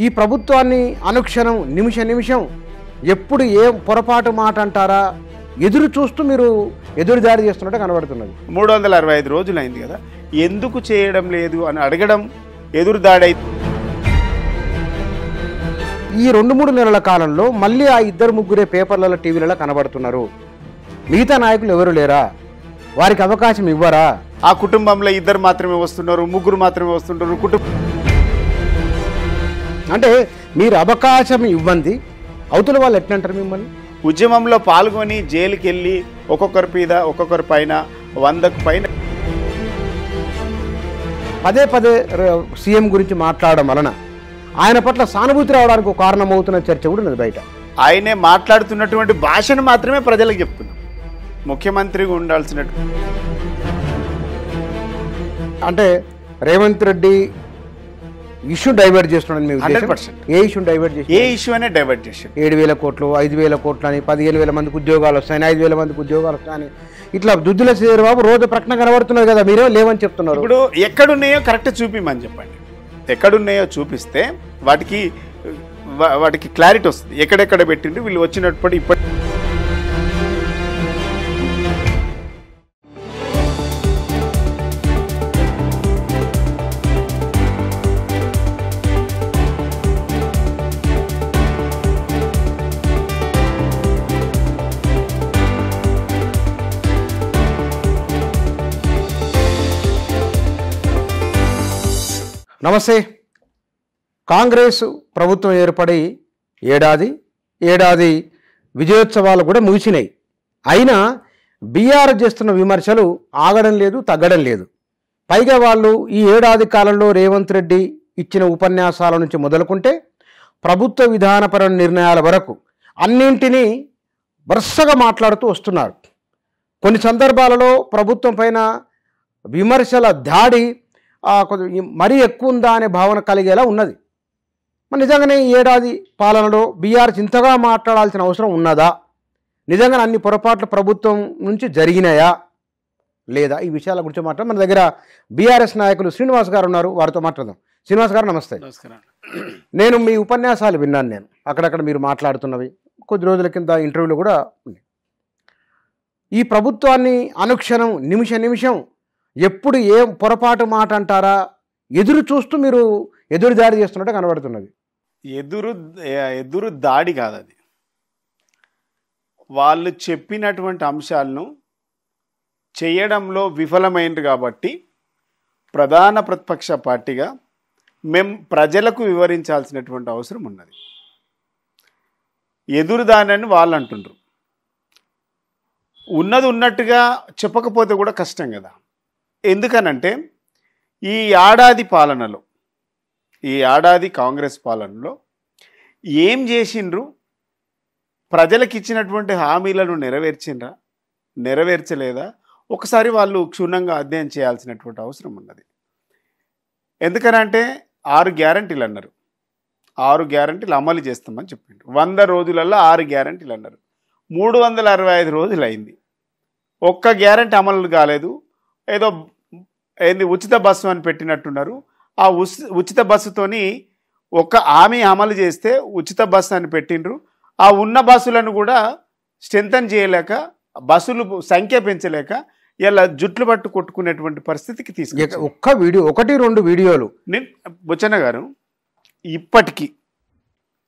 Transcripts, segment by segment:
ఈ ప్రభుత్వాన్ని అనుక్షణం నిమిషం ఎప్పుడు ఏ పొరపాటు మాట అంటారా, ఎదురు చూస్తూ మీరు ఎదురుదాడి చేస్తున్నట్టు కనబడుతున్నది. మూడు 365 రోజులైంది కదా, ఎందుకు చేయడం లేదు అని అడగడం ఎదురుదాడి. ఈ 2-3 నెలల కాలంలో మళ్ళీ ఆ ఇద్దరు ముగ్గురే పేపర్లలో టీవీలలో కనబడుతున్నారు. మిగతా నాయకులు ఎవరు లేరా? వారికి అవకాశం ఇవ్వరా? ఆ కుటుంబంలో ఇద్దరు మాత్రమే వస్తున్నారు, ముగ్గురు మాత్రమే వస్తుంటారు. అంటే మీరు అవకాశం ఇవ్వండి, అవతల వాళ్ళు ఎట్లంటారు మిమ్మల్ని? ఉద్యమంలో పాల్గొని జైలుకి వెళ్ళి ఒక్కొక్కరి పైన 100కు పైన పదే పదే సీఎం గురించి మాట్లాడడం వలన ఆయన పట్ల సానుభూతి రావడానికి ఒక కారణమవుతున్న చర్చ కూడా ఉన్నది బయట. ఆయనే మాట్లాడుతున్నటువంటి భాషను మాత్రమే ప్రజలకు చెప్తున్నాం. ముఖ్యమంత్రిగా ఉండాల్సినట్టు అంటే రేవంత్ రెడ్డి ఇష్యూ డైవర్ట్ చేస్తున్నాడు. 100%. ఏ ఇష్యూ డైవర్ట్ చేసి? ఏ ఇష్యూ అనే డైవర్ట్ చేశారు. 7,000 కోట్లు 5,000 కోట్లు అని, 15,000 మందికి ఉద్యోగాలు వస్తాయని, 5,000 మందికి ఉద్యోగాలు వస్తాయని ఇట్లా దుద్దుల శ్రీబాబు రోజు ప్రకటన కనబడుతున్నారు కదా, మీరే లేవని చెప్తున్నారు. ఇప్పుడు ఎక్కడున్నాయో కరెక్ట్ చూపిమని చెప్పండి. ఎక్కడున్నాయో చూపిస్తే వాటికి క్లారిటీ వస్తుంది. ఎక్కడెక్కడ పెట్టిండ్రు వీళ్ళు వచ్చినప్పుడు. ఇప్పటి నమస్తే. కాంగ్రెస్ ప్రభుత్వం ఏర్పడి ఏడాది విజయోత్సవాలు కూడా ముగిసినాయి. అయినా బీఆర్ఎస్ చేస్తున్న విమర్శలు ఆగడం లేదు, తగ్గడం లేదు. పైగా వాళ్ళు ఈ ఏడాది కాలంలో రేవంత్ రెడ్డి ఇచ్చిన ఉపన్యాసాల నుంచి మొదలుకుంటే ప్రభుత్వ విధానపరమైన నిర్ణయాల వరకు అన్నింటినీ వరుసగా మాట్లాడుతూ వస్తున్నారు. కొన్ని సందర్భాలలో ప్రభుత్వం పైన విమర్శల దాడి మరీ ఎక్కువ ఉందా అనే భావన కలిగేలా ఉన్నది. మరి నిజంగానే ఈ ఏడాది పాలనలో బీఆర్ఎస్ ఇంతగా మాట్లాడాల్సిన అవసరం ఉన్నదా? నిజంగా అన్ని పొరపాట్లు ప్రభుత్వం నుంచి జరిగినాయా లేదా? ఈ విషయాల గురించి మాట్లాడడం మన దగ్గర బీఆర్ఎస్ నాయకులు శ్రీనివాస్ గారు ఉన్నారు, వారితో మాట్లాడదాం. శ్రీనివాస్ గారు నమస్తే. నమస్కారం. నేను మీ ఉపన్యాసాలు విన్నాను, నేను అక్కడక్కడ మీరు మాట్లాడుతున్నవి కొద్ది రోజుల కింద ఇంటర్వ్యూలో కూడా ఉంది. ఈ ప్రభుత్వాన్ని అనుక్షణం నిమిషం ఎప్పుడు ఏ పొరపాటు మాట అంటారా, ఎదురు చూస్తూ మీరు ఎదురుదాడి చేస్తున్నట్టు కనబడుతున్నది. ఎదురు దాడి కాదు అది. వాళ్ళు చెప్పినటువంటి అంశాలను చేయడంలో విఫలమైంది కాబట్టి ప్రధాన ప్రతిపక్ష పార్టీగా మేము ప్రజలకు వివరించాల్సినటువంటి అవసరం ఉన్నది. ఎదురుదానని వాళ్ళు అంటుండ్రు. ఉన్నది ఉన్నట్టుగా చెప్పకపోతే కూడా కష్టం కదా. ఎందుకనంటే ఈ ఏడాది కాంగ్రెస్ పాలనలో ఏం చేసిండ్రు, ప్రజలకు ఇచ్చినటువంటి హామీలను నెరవేర్చలేదా, ఒకసారి వాళ్ళు క్షుణ్ణంగా అధ్యయనం చేయాల్సినటువంటి అవసరం ఉన్నది. ఎందుకనంటే 6 గ్యారంటీలు అన్నారు. 6 గ్యారంటీలు అమలు చేస్తామని చెప్పిండ్రు. 100 రోజులలో 6 గ్యారంటీలు అన్నారు. 365 రోజులు అయింది, ఒక్క గ్యారంటీ అమలు కాలేదు. ఏదో ఉచిత బస్సు అని పెట్టినట్టున్నారు. ఆ ఉచిత బస్సుతోని ఒక హామీ అమలు చేస్తే ఉచిత బస్సు అని పెట్టిండ్రు. ఆ ఉన్న బస్సులను కూడా స్ట్రెంథన్ చేయలేక, బస్సులు సంఖ్య పెంచలేక ఇలా జుట్లు పట్టు కొట్టుకునేటువంటి పరిస్థితికి తీసుకొచ్చారు. 1-2 వీడియోలు బుచ్చన్న గారు ఇప్పటికీ,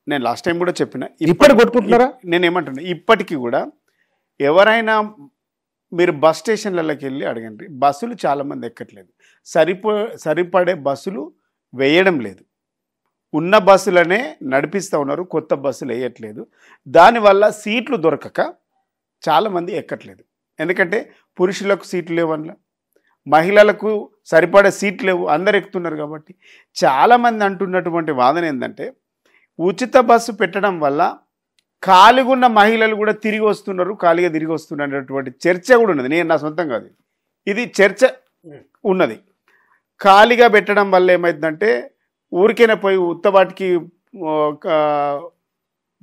నేను లాస్ట్ టైం కూడా చెప్పిన, ఇప్పటి కొట్టుకుంటున్నారా? నేనేమంటున్నా, ఇప్పటికీ కూడా ఎవరైనా మీరు బస్ స్టేషన్లలోకి వెళ్ళి అడగండి, బస్సులు చాలామంది ఎక్కట్లేదు. సరిపడే బస్సులు వేయడం లేదు. ఉన్న బస్సులనే నడిపిస్తూ ఉన్నారు, కొత్త బస్సులు వేయట్లేదు. దానివల్ల సీట్లు దొరకక చాలామంది ఎక్కట్లేదు. ఎందుకంటే పురుషులకు సీట్లు లేవన్న, మహిళలకు సరిపడే సీట్లు లేవు, అందరు ఎక్కుతున్నారు. కాబట్టి చాలామంది అంటున్నటువంటి వాదన ఏంటంటే ఉచిత బస్సు పెట్టడం వల్ల ఖాళీగా ఉన్న మహిళలు కూడా తిరిగి వస్తున్నారు, ఖాళీగా తిరిగి వస్తున్నారు అనేటువంటి చర్చ కూడా ఉన్నది. నేను నా సొంతం కాదు, ఇది చర్చ ఉన్నది. ఖాళీగా పెట్టడం వల్ల ఏమైందంటే ఊరికైనా పోయి ఉత్తబాటికి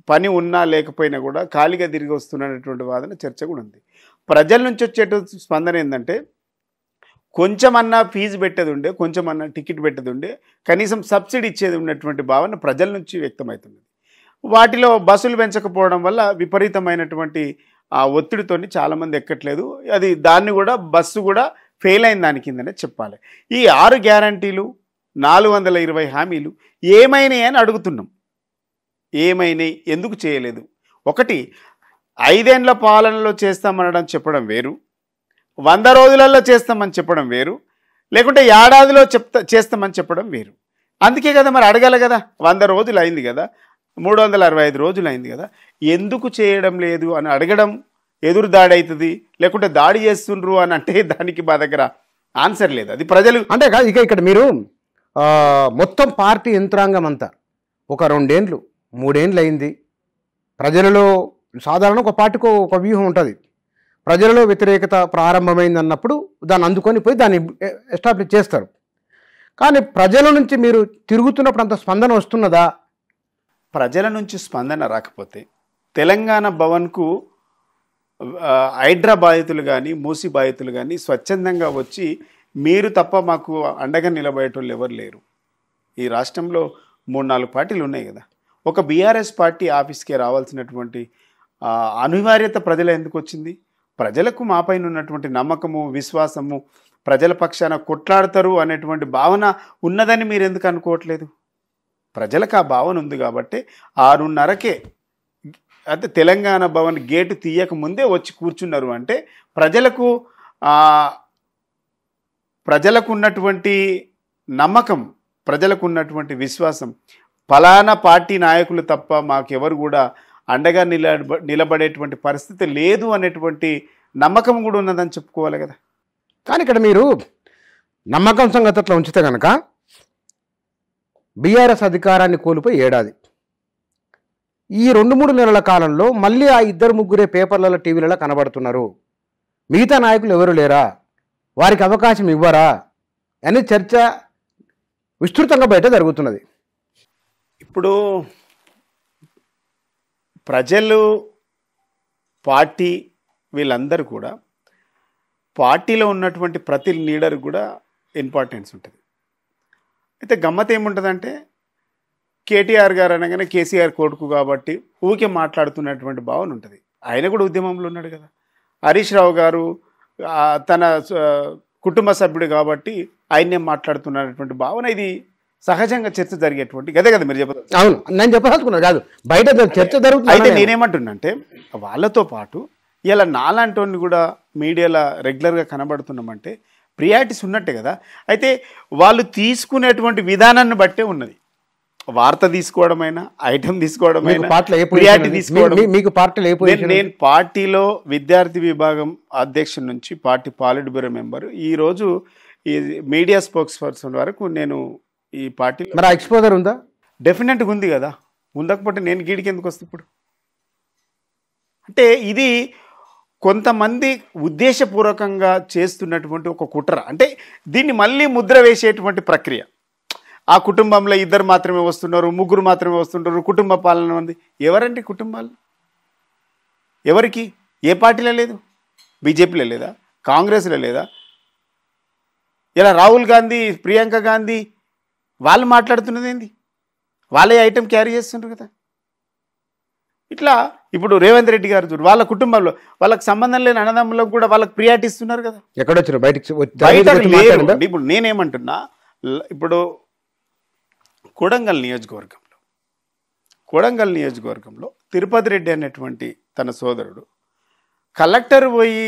పని ఉన్నా లేకపోయినా కూడా ఖాళీగా తిరిగి వస్తున్నటువంటి వాదన చర్చ కూడా ఉంది. ప్రజల నుంచి వచ్చేటువంటి స్పందన ఏంటంటే కొంచెమన్నా ఫీజు పెట్టేది ఉండే, కొంచెమన్నా టికెట్ పెట్టేది ఉండే, కనీసం సబ్సిడీ ఇచ్చేది ఉన్నటువంటి భావన ప్రజల నుంచి వ్యక్తమవుతుంది. వాటిలో బస్సులు పెంచకపోవడం వల్ల విపరీతమైనటువంటి ఆ ఒత్తిడితోని చాలామంది ఎక్కట్లేదు. దాన్ని కూడా బస్సు కూడా ఫెయిల్ అయిన దాని కిందనే చెప్పాలి. ఈ 6 గ్యారంటీలు 420 హామీలు ఏమైనాయి అని అడుగుతున్నాం. ఏమైనాయి, ఎందుకు చేయలేదు? ఒకటి, 5 ఏళ్ల పాలనలో చేస్తామనడం చెప్పడం వేరు, 100 రోజులలో చేస్తామని చెప్పడం వేరు, లేకుంటే ఏడాదిలో చేస్తామని చెప్పడం వేరు. అందుకే కదా మరి అడగాలి కదా, 100 రోజులు అయింది కదా, 365 రోజులు అయింది కదా, ఎందుకు చేయడం లేదు అని అడగడం ఎదురు దాడి అవుతుంది. లేకుంటే దాడి చేస్తుండ్రు అని అంటే దానికి మా దగ్గర ఆన్సర్ లేదు. అది ప్రజలు అంటే ఇక్కడ మీరు మొత్తం పార్టీ యంత్రాంగం అంతా ఒక 2 ఏళ్ళు 3 ఏళ్ళు అయింది. ప్రజలలో సాధారణ ఒక పార్టీకి ఒక వ్యూహం ఉంటుంది. ప్రజలలో వ్యతిరేకత ప్రారంభమైంది అన్నప్పుడు దాన్ని అందుకొని పోయి దాన్ని ఎస్టాబ్లిష్ చేస్తారు. కానీ ప్రజల నుంచి మీరు తిరుగుతున్నప్పుడు అంత స్పందన వస్తున్నదా? ప్రజల నుంచి స్పందన రాకపోతే తెలంగాణ భవన్కు హైడ్రా బాధితులు కానీ మూసి బాధితులు కానీ స్వచ్ఛందంగా వచ్చి మీరు తప్ప మాకు అండగా నిలబడేటోళ్ళు ఎవరు లేరు. ఈ రాష్ట్రంలో 3-4 పార్టీలు ఉన్నాయి కదా. ఒక బీఆర్ఎస్ పార్టీ ఆఫీస్కే రావాల్సినటువంటి అనివార్యత ప్రజలు ఎందుకు వచ్చింది? ప్రజలకు మాపైన ఉన్నటువంటి నమ్మకము, విశ్వాసము, ప్రజల పక్షాన కొట్లాడతారు అనేటువంటి భావన ఉన్నదని మీరు ఎందుకు అనుకోవట్లేదు? ప్రజలకు ఆ భావన ఉంది కాబట్టి 6:30కే అంటే తెలంగాణ భవన్ గేటు తీయక ముందే వచ్చి కూర్చున్నారు. అంటే ప్రజలకు ఉన్నటువంటి నమ్మకం, ప్రజలకు ఉన్నటువంటి విశ్వాసం, ఫలానా పార్టీ నాయకులు తప్ప మాకెవరు కూడా అండగా నిలబడేటువంటి పరిస్థితి లేదు అనేటువంటి నమ్మకం కూడా ఉన్నదని చెప్పుకోవాలి కదా. కానీ ఇక్కడ మీరు నమ్మకం సంగతి అట్లా ఉంచితే కనుక బీఆర్ఎస్ అధికారాన్ని కోల్పోయి ఏడాది, ఈ 2-3 నెలల కాలంలో మళ్ళీ ఆ 2-3 పేపర్లలో టీవీలలో కనబడుతున్నారు. మిగతా నాయకులు ఎవరు లేరా, వారికి అవకాశం ఇవ్వరా అని చర్చ విస్తృతంగా బయట జరుగుతున్నది. ఇప్పుడు ప్రజలు, పార్టీ, వీళ్ళందరూ కూడా పార్టీలో ఉన్నటువంటి ప్రతి లీడర్ కూడా ఇంపార్టెన్స్ ఉంటుంది. అయితే గమ్మత్ ఏముంటుందంటే కేటీఆర్ గారు అనగానే కేసీఆర్ కొడుకు కాబట్టి ఊకే మాట్లాడుతున్నటువంటి భావన ఉంటుంది. ఆయన కూడా ఉద్యమంలో ఉన్నాడు కదా. హరీష్ రావు గారు తన కుటుంబ సభ్యుడు కాబట్టి ఆయనే మాట్లాడుతున్నటువంటి భావన, ఇది సహజంగా చర్చ జరిగేటువంటి గదే కదా మీరు చెప్పదు. అవును, నేను చెప్పాలనుకున్నాను కాదు, బయట చర్చ జరుగుతుంది. అయితే నేనేమంటున్నానంటే వాళ్ళతో పాటు ఇలా నాలాంటి కూడా మీడియాలో రెగ్యులర్గా కనబడుతున్నామంటే ప్రియారిటీస్ ఉన్నట్టే కదా. అయితే వాళ్ళు తీసుకునేటువంటి విధానాన్ని బట్టే ఉన్నది. వార్త తీసుకోవడమైనా, ఐటమ్ తీసుకోవడమైనా, ప్రియారిటీ తీసుకోవడం. మీకు పార్టీలో నేను పార్టీలో విద్యార్థి విభాగం అధ్యక్షుడి నుంచి పార్టీ పాలిట్ బ్యూరో మెంబర్, ఈరోజు ఈ మీడియా స్పోక్స్ పర్సన్ వరకు నేను ఈ పార్టీలో. మరి ఎక్స్పోజర్ ఉందా? డెఫినెట్గా ఉంది కదా. ఉండకపోతే నేను గీడికి ఎందుకు వస్తుంది ఇప్పుడు? అంటే ఇది కొంతమంది ఉద్దేశపూర్వకంగా చేస్తున్నటువంటి ఒక కుట్ర. అంటే దీన్ని మళ్ళీ ముద్ర వేసేటువంటి ప్రక్రియ. ఆ కుటుంబంలో 2 మాత్రమే వస్తున్నారు, 3 మాత్రమే వస్తుంటారు, కుటుంబ పాలన ఉంది. ఎవరండి కుటుంబాలు? ఎవరికి? ఏ పార్టీలో లేదు? బీజేపీలో లేదా? కాంగ్రెస్లో లేదా? ఇలా రాహుల్ గాంధీ, ప్రియాంక గాంధీ వాళ్ళు మాట్లాడుతున్నది ఏంది? వాళ్ళే ఐటెం క్యారీ చేస్తుంటారు కదా. ఇట్లా ఇప్పుడు రేవంత్ రెడ్డి గారు చూడు, వాళ్ళ కుటుంబంలో వాళ్ళకి సంబంధం లేని అన్నదమ్ములకు కూడా వాళ్ళకి ప్రియారిటీ ఇస్తున్నారు కదా. ఎక్కడొచ్చారు బయటకు? ఇప్పుడు నేనేమంటున్నా, ఇప్పుడు కొడంగల్ నియోజకవర్గంలో తిరుపతి రెడ్డి అనేటువంటి తన సోదరుడు కలెక్టర్ పోయి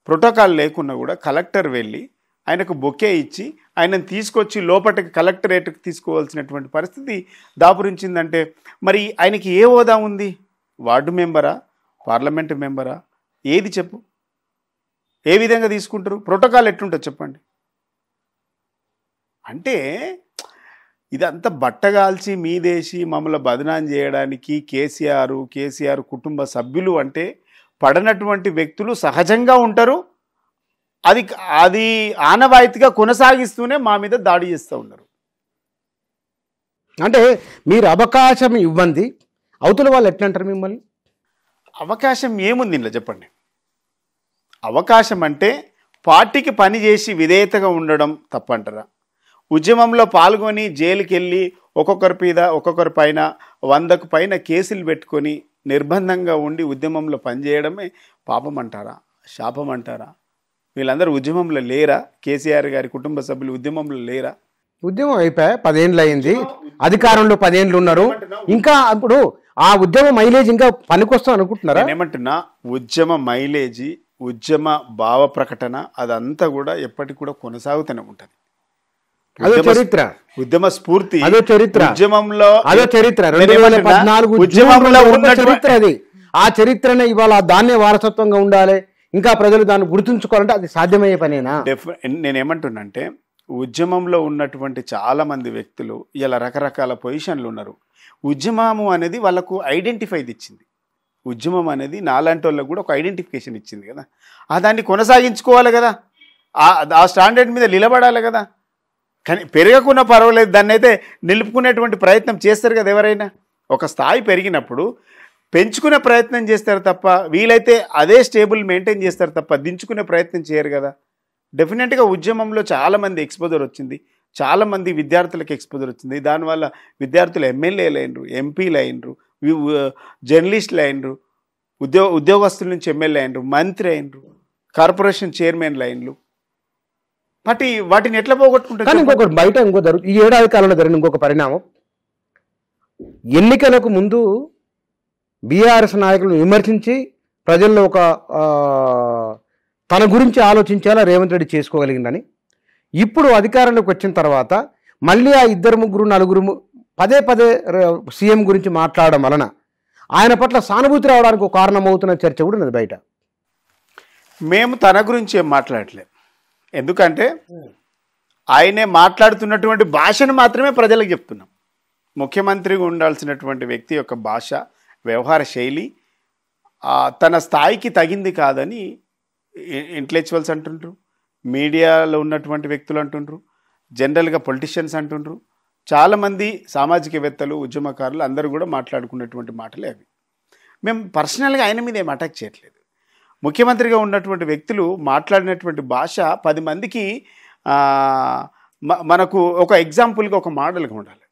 ప్రోటోకాల్ లేకున్నా కూడా కలెక్టర్ వెళ్ళి ఆయనకు బొకే ఇచ్చి ఆయనను తీసుకొచ్చి లోపలికి కలెక్టరేట్కి తీసుకోవాల్సినటువంటి పరిస్థితి దాపురించిందంటే మరి ఆయనకి ఏ హోదా ఉంది? వార్డు మెంబరా, పార్లమెంటు మెంబరా, ఏది చెప్పు? ఏ విధంగా తీసుకుంటారు? ప్రోటోకాల్ ఎట్లుంటుంది చెప్పండి. అంటే ఇదంతా బట్టగాల్చి మీదేసి మమ్మల్ని బదనాం చేయడానికి కేసీఆర్ కుటుంబ సభ్యులు అంటే పడనటువంటి వ్యక్తులు సహజంగా ఉంటారు. అది ఆనవాయితీగా కొనసాగిస్తూనే మా మీద దాడి చేస్తూ ఉన్నారు. అంటే మీరు అవకాశం ఇవ్వండి, అవతల వాళ్ళు ఎట్లా అంటారు మిమ్మల్ని? అవకాశం ఏముంది ఇలా చెప్పండి. అవకాశం అంటే పార్టీకి పనిచేసి విధేయతగా ఉండడం తప్పంటారా? ఉద్యమంలో పాల్గొని జైలుకి వెళ్ళి ఒక్కొక్కరి పైన 100కు పైన కేసులు పెట్టుకొని నిర్బంధంగా ఉండి ఉద్యమంలో పనిచేయడమే పాపం అంటారా, శాపం అంటారా? వీళ్ళందరూ ఉద్యమంలో లేరా? కేసీఆర్ గారి కుటుంబ సభ్యులు ఉద్యమంలో లేరా? ఉద్యమం అయిపోయా 10 ఏళ్ళు అయింది, అధికారంలో 10 ఏళ్ళు ఉన్నారు. ఇంకా ఇప్పుడు ఆ ఉద్యమ మైలేజ్ ఇంకా పనికొస్తాం అనుకుంటున్నారా? నేనేమంటున్నా, ఉద్యమ మైలేజీ, ఉద్యమ భావ ప్రకటన అదంతా కూడా ఎప్పటికి కూడా కొనసాగుతూనే ఉంటుంది. అదో చరిత్ర, ఉద్యమ స్ఫూర్తి, అదో చరిత్ర, ఉద్యమంలో అదో చరిత్ర 2014 ఉద్యమంలో ఉన్న చరిత్ర అది. ఆ చరిత్రనే ఇవాళ దాన్నే వారసత్వంగా ఉండాలి, ఇంకా ప్రజలు దాన్ని గుర్తుంచుకోవాలంటే అది సాధ్యమయ్యే పనేనా? నేనేమంటున్నా అంటే, ఉద్యమంలో ఉన్నటువంటి చాలా మంది వ్యక్తులు ఇలా రకరకాల పొజిషన్లు ఉన్నారు. ఉద్యమము అనేది వాళ్ళకు ఐడెంటిఫైది ఇచ్చింది. ఉద్యమం అనేది నాలాంటి వాళ్ళకు కూడా ఒక ఐడెంటిఫికేషన్ ఇచ్చింది కదా. దాన్ని కొనసాగించుకోవాలి కదా, ఆ స్టాండర్డ్ మీద నిలబడాలి కదా. కానీ పెరగకుండా పర్వాలేదు, దాన్ని అయితే నిలుపుకునేటువంటి ప్రయత్నం చేస్తారు కదా ఎవరైనా. ఒక స్థాయి పెరిగినప్పుడు పెంచుకునే ప్రయత్నం చేస్తారు తప్ప, వీలైతే అదే స్టేబుల్ మెయింటైన్ చేస్తారు తప్ప దించుకునే ప్రయత్నం చేయరు కదా. డెఫినెట్గా ఉద్యమంలో చాలామంది ఎక్స్పోజర్ వచ్చింది, చాలామంది విద్యార్థులకు ఎక్స్పోజర్ వచ్చింది. దానివల్ల విద్యార్థులు ఎమ్మెల్యేలు అయినరు, ఎంపీలు అయినరు, జర్నలిస్టులు అయినరు, ఉద్యోగస్తుల నుంచి ఎమ్మెల్యే అయినరు, మంత్రి అయినరు, కార్పొరేషన్ చైర్మన్లు అయినరు. వాటిని ఎట్లా పోగొట్టుకుంటారు? కానీ ఇంకొకటి బయట ఈ ఏడాది కాలంలో జరిగిన ఇంకొక పరిణామం, ఎన్నికలకు ముందు బీఆర్ఎస్ నాయకులను విమర్శించి ప్రజల్లో ఒక తన గురించి ఆలోచించేలా రేవంత్ రెడ్డి చేసుకోగలిగిందని, ఇప్పుడు అధికారంలోకి వచ్చిన తర్వాత మళ్ళీ ఆ 2, 3, 4 పదే సీఎం గురించి మాట్లాడడం వలన ఆయన పట్ల సానుభూతి రావడానికి ఒక కారణమవుతున్న చర్చ కూడా ఉన్నది బయట. మేము తన గురించి ఏం మాట్లాడలేదు, ఎందుకంటే ఆయనే మాట్లాడుతున్నటువంటి భాషను మాత్రమే ప్రజలకు చెప్తున్నాం. ముఖ్యమంత్రిగా ఉండాల్సినటువంటి వ్యక్తి యొక్క భాష, వ్యవహార శైలి తన స్థాయికి తగింది కాదని ఇంటలెక్చువల్స్ అంటుండ్రు, మీడియాలో ఉన్నటువంటి వ్యక్తులు అంటుండ్రు, జనరల్గా పొలిటీషియన్స్ అంటుండ్రు, చాలామంది సామాజికవేత్తలు, ఉద్యమకారులు అందరూ కూడా మాట్లాడుకున్నటువంటి మాటలే అవి. మేము పర్సనల్గా ఆయన మీద ఏం అటాక్ చేయట్లేదు. ముఖ్యమంత్రిగా ఉన్నటువంటి వ్యక్తులు మాట్లాడినటువంటి భాష 10 మందికి మనకు ఒక ఎగ్జాంపుల్గా, ఒక మోడల్గా ఉండాలి.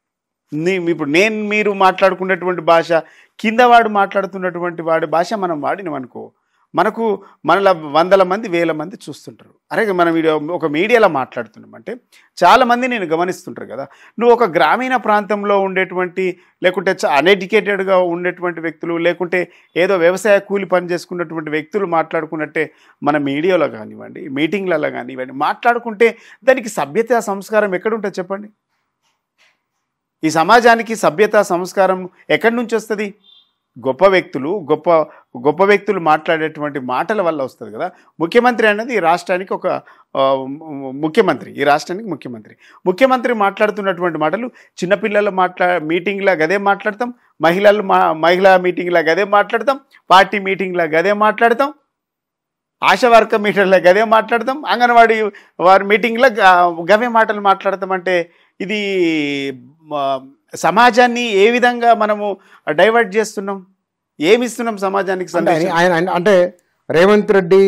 ఇప్పుడు మీరు మాట్లాడుకున్నటువంటి భాష, కిందవాడు మాట్లాడుతున్నటువంటి వాడి భాష మనం వాడినామనుకో, మనలా 100 మంది 1000 మంది చూస్తుంటారు. అరే మనం ఒక మీడియాలో మాట్లాడుతున్నామంటే చాలామంది నేను గమనిస్తుంటారు కదా. నువ్వు ఒక గ్రామీణ ప్రాంతంలో ఉండేటువంటి, లేకుంటే అన్ఎడ్యుకేటెడ్గా ఉండేటువంటి వ్యక్తులు, లేకుంటే ఏదో వ్యవసాయ కూలి పని చేసుకున్నటువంటి వ్యక్తులు మాట్లాడుకున్నట్టే మన మీడియాలో కానివ్వండి, మీటింగ్లలో కానివ్వండి మాట్లాడుకుంటే దానికి సభ్యత, సంస్కారం ఎక్కడుంటుంది చెప్పండి? ఈ సమాజానికి సభ్యత, సంస్కారం ఎక్కడి నుంచి వస్తుంది? గొప్ప వ్యక్తులు మాట్లాడేటువంటి మాటల వల్ల వస్తుంది కదా. ముఖ్యమంత్రి అనేది ఈ రాష్ట్రానికి ఒక ముఖ్యమంత్రి మాట్లాడుతున్నటువంటి మాటలు చిన్నపిల్లల మీటింగ్లా గదే మాట్లాడతాం, మహిళా మీటింగ్లా గదే మాట్లాడతాం, పార్టీ మీటింగ్లా గదే మాట్లాడతాం, ఆశా వర్కర్ మీటింగ్లా గదే మాట్లాడతాం, అంగన్వాడీ వారి మీటింగ్లో గవే మాటలు మాట్లాడతామంటే ఇది సమాజాన్ని ఏ విధంగా మనము డైవర్ట్ చేస్తున్నాం? ఏమిస్తున్నాం సమాజానికి సందేశం? అంటే రేవంత్ రెడ్డి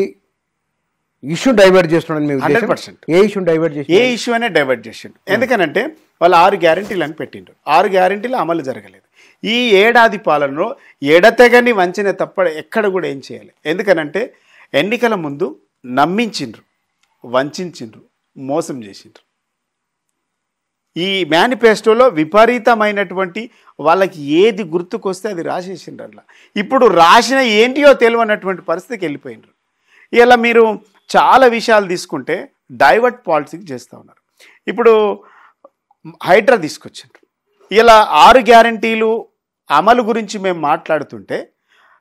ఇష్యూ డైవర్ట్ చేస్తున్నాడు. 100% ఏ ఇష్యూ అనే డైవర్ట్ చేసిండు. ఎందుకనంటే వాళ్ళు 6 గ్యారెంటీలు అని పెట్టిండ్రు. 6 గ్యారెంటీలు అమలు జరగలేదు. ఈ ఏడాది పాలనలో ఎడతెగని వంచిన తప్ప ఎక్కడ కూడా ఏం చేయాలి? ఎందుకనంటే ఎన్నికల ముందు నమ్మించిండ్రు, వంచిండ్రు, మోసం చేసిండ్రు. ఈ మేనిఫెస్టోలో విపరీతమైనటువంటి వాళ్ళకి ఏది గుర్తుకొస్తే అది రాసేసిండ్రు. అట్లా ఇప్పుడు రాసిన ఏంటియో తెలియనటువంటి పరిస్థితికి వెళ్ళిపోయినారు. ఇలా మీరు చాలా విషయాలు తీసుకుంటే డైవర్ట్ పాలసీకి చేస్తూ ఉన్నారు. ఇప్పుడు హైడ్రా తీసుకొచ్చిండ్రు. ఇలా 6 గ్యారంటీలు అమలు గురించి మేము మాట్లాడుతుంటే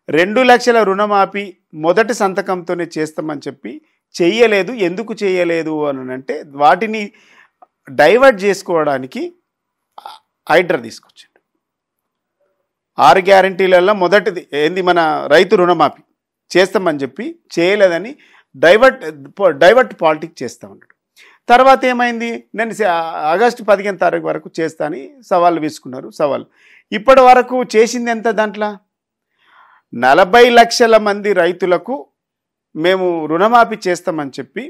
2 లక్షల రుణమాఫీ మొదటి సంతకంతోనే చేస్తామని చెప్పి చెయ్యలేదు. ఎందుకు చేయలేదు అని అంటే వాటిని డైవర్ట్ చేసుకోవడానికి హైడ్రా తీసుకొచ్చిండు. 6 గ్యారంటీలలో మొదటిది ఏంది? మన రైతు రుణమాఫీ చేస్తామని చెప్పి చేయలేదని డైవర్ట్ పాలిటిక్స్ చేస్తూ ఉన్నాడు. తర్వాత ఏమైంది? నేను ఆగస్టు 15 తారీఖు వరకు చేస్తా అని సవాళ్ళు వేసుకున్నారు. ఇప్పటి వరకు చేసింది ఎంత? దాంట్లో 40 లక్షల మంది రైతులకు మేము రుణమాఫీ చేస్తామని చెప్పి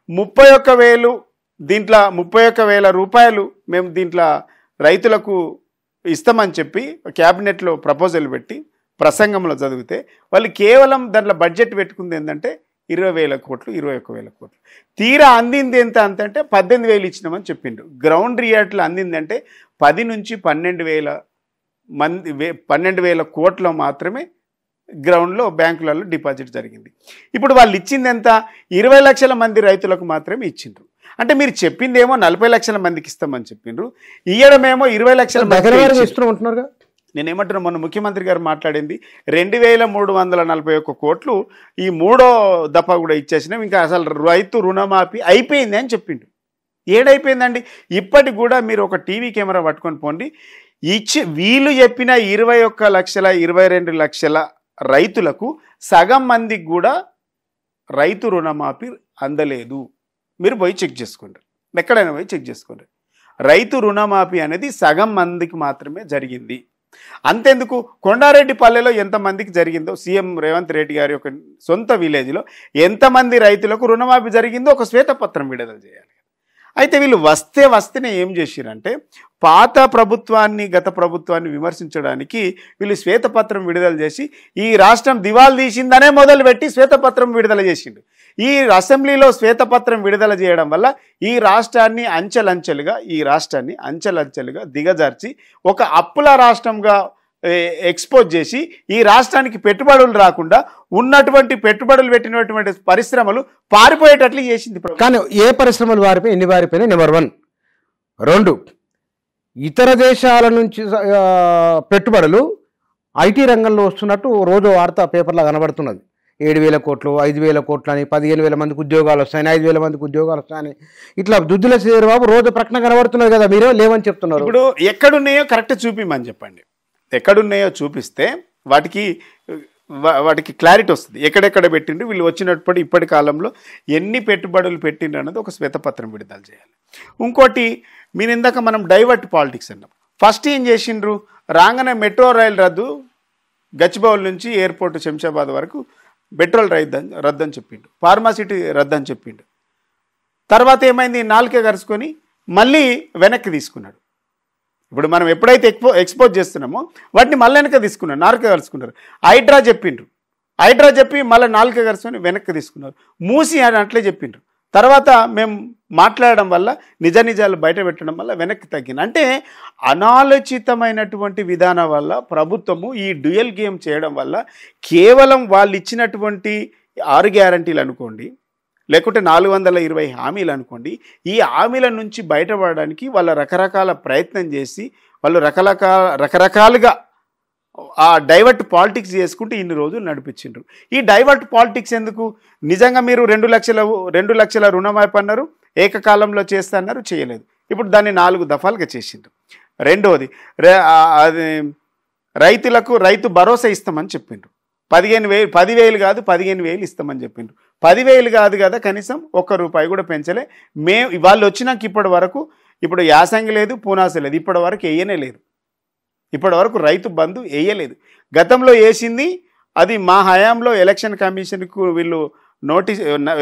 31,000 దీంట్లో 31,000 రూపాయలు మేము దీంట్లో రైతులకు ఇస్తామని చెప్పి క్యాబినెట్లో ప్రపోజల్ పెట్టి ప్రసంగంలో చదివితే వాళ్ళు కేవలం దాంట్లో బడ్జెట్ పెట్టుకుంది ఏంటంటే 20,000 కోట్లు 21,000 కోట్లు. తీరా అందింది ఎంత అంటే 18,000 ఇచ్చినామని చెప్పిండు. గ్రౌండ్ రియాలిటీలో అందిందంటే 10 నుంచి 12,000 కోట్ల మాత్రమే గ్రౌండ్లో బ్యాంకులలో డిపాజిట్ జరిగింది. ఇప్పుడు వాళ్ళు ఇచ్చింది ఎంత 20 లక్షల మంది రైతులకు మాత్రమే ఇచ్చిండ్రు. అంటే మీరు చెప్పిందేమో 40 లక్షల మందికి ఇస్తామని చెప్పిండ్రు, ఇయ్యడమేమో 20 లక్షల మంది ఉంటున్నారు. నేనేమంటున్నా, మొన్న ముఖ్యమంత్రి గారు మాట్లాడింది 2,341 కోట్లు ఈ 3వ దఫా కూడా ఇచ్చేసినాం, ఇంకా అసలు రైతు రుణమాఫీ అయిపోయింది అని చెప్పిండు. ఏడైపోయిందండి? ఇప్పటికి కూడా మీరు ఒక టీవీ కెమెరా పట్టుకొని పోండి, వీళ్ళు చెప్పిన 21,22,00,000 రైతులకు సగం మందికి కూడా రైతు రుణమాఫీ అందలేదు. మీరు పోయి చెక్ చేసుకోండి, ఎక్కడైనా పోయి చెక్ చేసుకోండి. రైతు రుణమాఫీ అనేది సగం మందికి మాత్రమే జరిగింది. అంతెందుకు, కొండారెడ్డిపల్లెలో ఎంతమందికి జరిగిందో, సీఎం రేవంత్ రెడ్డి గారి యొక్క సొంత విలేజ్లో ఎంతమంది రైతులకు రుణమాఫీ జరిగిందో ఒక శ్వేతపత్రం విడుదల చేయాలి. అయితే వీళ్ళు వస్తేనే ఏం చేసిరంటే, పాత ప్రభుత్వాన్ని గత ప్రభుత్వాన్ని విమర్శించడానికి వీళ్ళు శ్వేతపత్రం విడుదల చేసి ఈ రాష్ట్రం దివాలు తీసిందనే మొదలుపెట్టి శ్వేతపత్రం విడుదల చేసిండు. ఈ అసెంబ్లీలో శ్వేతపత్రం విడుదల చేయడం వల్ల ఈ రాష్ట్రాన్ని అంచెలంచెలుగా దిగజార్చి ఒక అప్పుల రాష్ట్రంగా ఎక్స్పోజ్ చేసి ఈ రాష్ట్రానికి పెట్టుబడులు రాకుండా ఉన్నటువంటి పెట్టుబడులు పెట్టినటువంటి పరిశ్రమలు పారిపోయేటట్లు చేసింది. కానీ ఏ పరిశ్రమలు వారిపోయి ఎన్ని వారిపోయినాయి? నెంబర్ 1. 2, ఇతర దేశాల నుంచి పెట్టుబడులు ఐటీ రంగంలో వస్తున్నట్టు రోజు వార్తా పేపర్లో కనబడుతున్నది. 7,000 కోట్లు 5,000 కోట్లు అని, 15,000 మందికి ఉద్యోగాలు వస్తాయని, 5,000 మందికి ఉద్యోగాలు వస్తాయని ఇట్లా దుద్దుల శ్రీధర్ బాబు రోజు ప్రకటన కనబడుతున్నది కదా, మీరే లేవని చెప్తున్నారు. ఇప్పుడు ఎక్కడున్నాయో కరెక్ట్ చూపిమని చెప్పండి, ఎక్కడున్నాయో చూపిస్తే వాటికి క్లారిటీ వస్తుంది. ఎక్కడెక్కడ పెట్టిండ్రు, వీళ్ళు వచ్చినప్పుడు ఇప్పటి కాలంలో ఎన్ని పెట్టుబడులు పెట్టిండ్రు అన్నది ఒక శ్వేతపత్రం విడుదల చేయాలి. ఇంకోటి, మీరు ఇందాక మనం డైవర్ట్ పాలిటిక్స్ అన్నాం. ఫస్ట్ ఏం చేసిండ్రు, రాగానే మెట్రో రైలు రద్దు, గచ్చిబౌలి నుంచి ఎయిర్పోర్ట్ శంషాబాద్ వరకు పెట్రోల్ రద్దని చెప్పిండు, ఫార్మాసిటీ రద్దని చెప్పిండు. తర్వాత ఏమైంది, నాలుకే కరుచుకొని మళ్ళీ వెనక్కి తీసుకున్నాడు. ఇప్పుడు మనం ఎప్పుడైతే ఎక్స్పోజ్ చేస్తున్నామో వాటిని మళ్ళీ వెనక్కి తీసుకున్నారు, నాలుకే కలుసుకున్నారు. హైడ్రా చెప్పి మళ్ళీ నాలుకే కలుసుకొని వెనక్కి తీసుకున్నారు. మూసి అని అట్లే చెప్పిండ్రు. తర్వాత మేము మాట్లాడడం వల్ల నిజాలు బయట పెట్టడం వల్ల వెనక్కి తగ్గింది. అంటే అనాలోచితమైనటువంటి విధానం వల్ల ప్రభుత్వము ఈ డ్యూయల్ గేమ్ చేయడం వల్ల కేవలం వాళ్ళు ఇచ్చినటువంటి 6 గ్యారంటీలు అనుకోండి, లేకుంటే 420 హామీలు అనుకోండి, ఈ హామీల నుంచి బయటపడడానికి వాళ్ళ రకరకాల ప్రయత్నం చేసి వాళ్ళు రకరకాలుగా ఆ డైవర్ట్ పాలిటిక్స్ చేసుకుంటూ ఇన్ని రోజులు నడిపించిండ్రు. ఈ డైవర్ట్ పాలిటిక్స్ ఎందుకు? నిజంగా మీరు 2 లక్షల రుణమాఫీ అన్నారు, ఏకకాలంలో చేస్తా అన్నారు, చేయలేదు. ఇప్పుడు దాన్ని 4 దఫాలుగా చేసిండ్రు. రెండవది, రైతు భరోసా ఇస్తామని చెప్పిండ్రు. 10,000 కాదు 15,000 ఇస్తామని చెప్పిండ్రు. 10,000 కాదు కదా, కనీసం ₹1 కూడా పెంచలే. వాళ్ళు వచ్చినాక ఇప్పటి వరకు, ఇప్పుడు యాసంగి లేదు, పూనాస లేదు, ఇప్పటి వరకు వేయనే లేదు. ఇప్పటి వరకు రైతు బంధు వేయలేదు. గతంలో వేసింది అది మా హయాంలో ఎలక్షన్ కమిషన్కు వీళ్ళు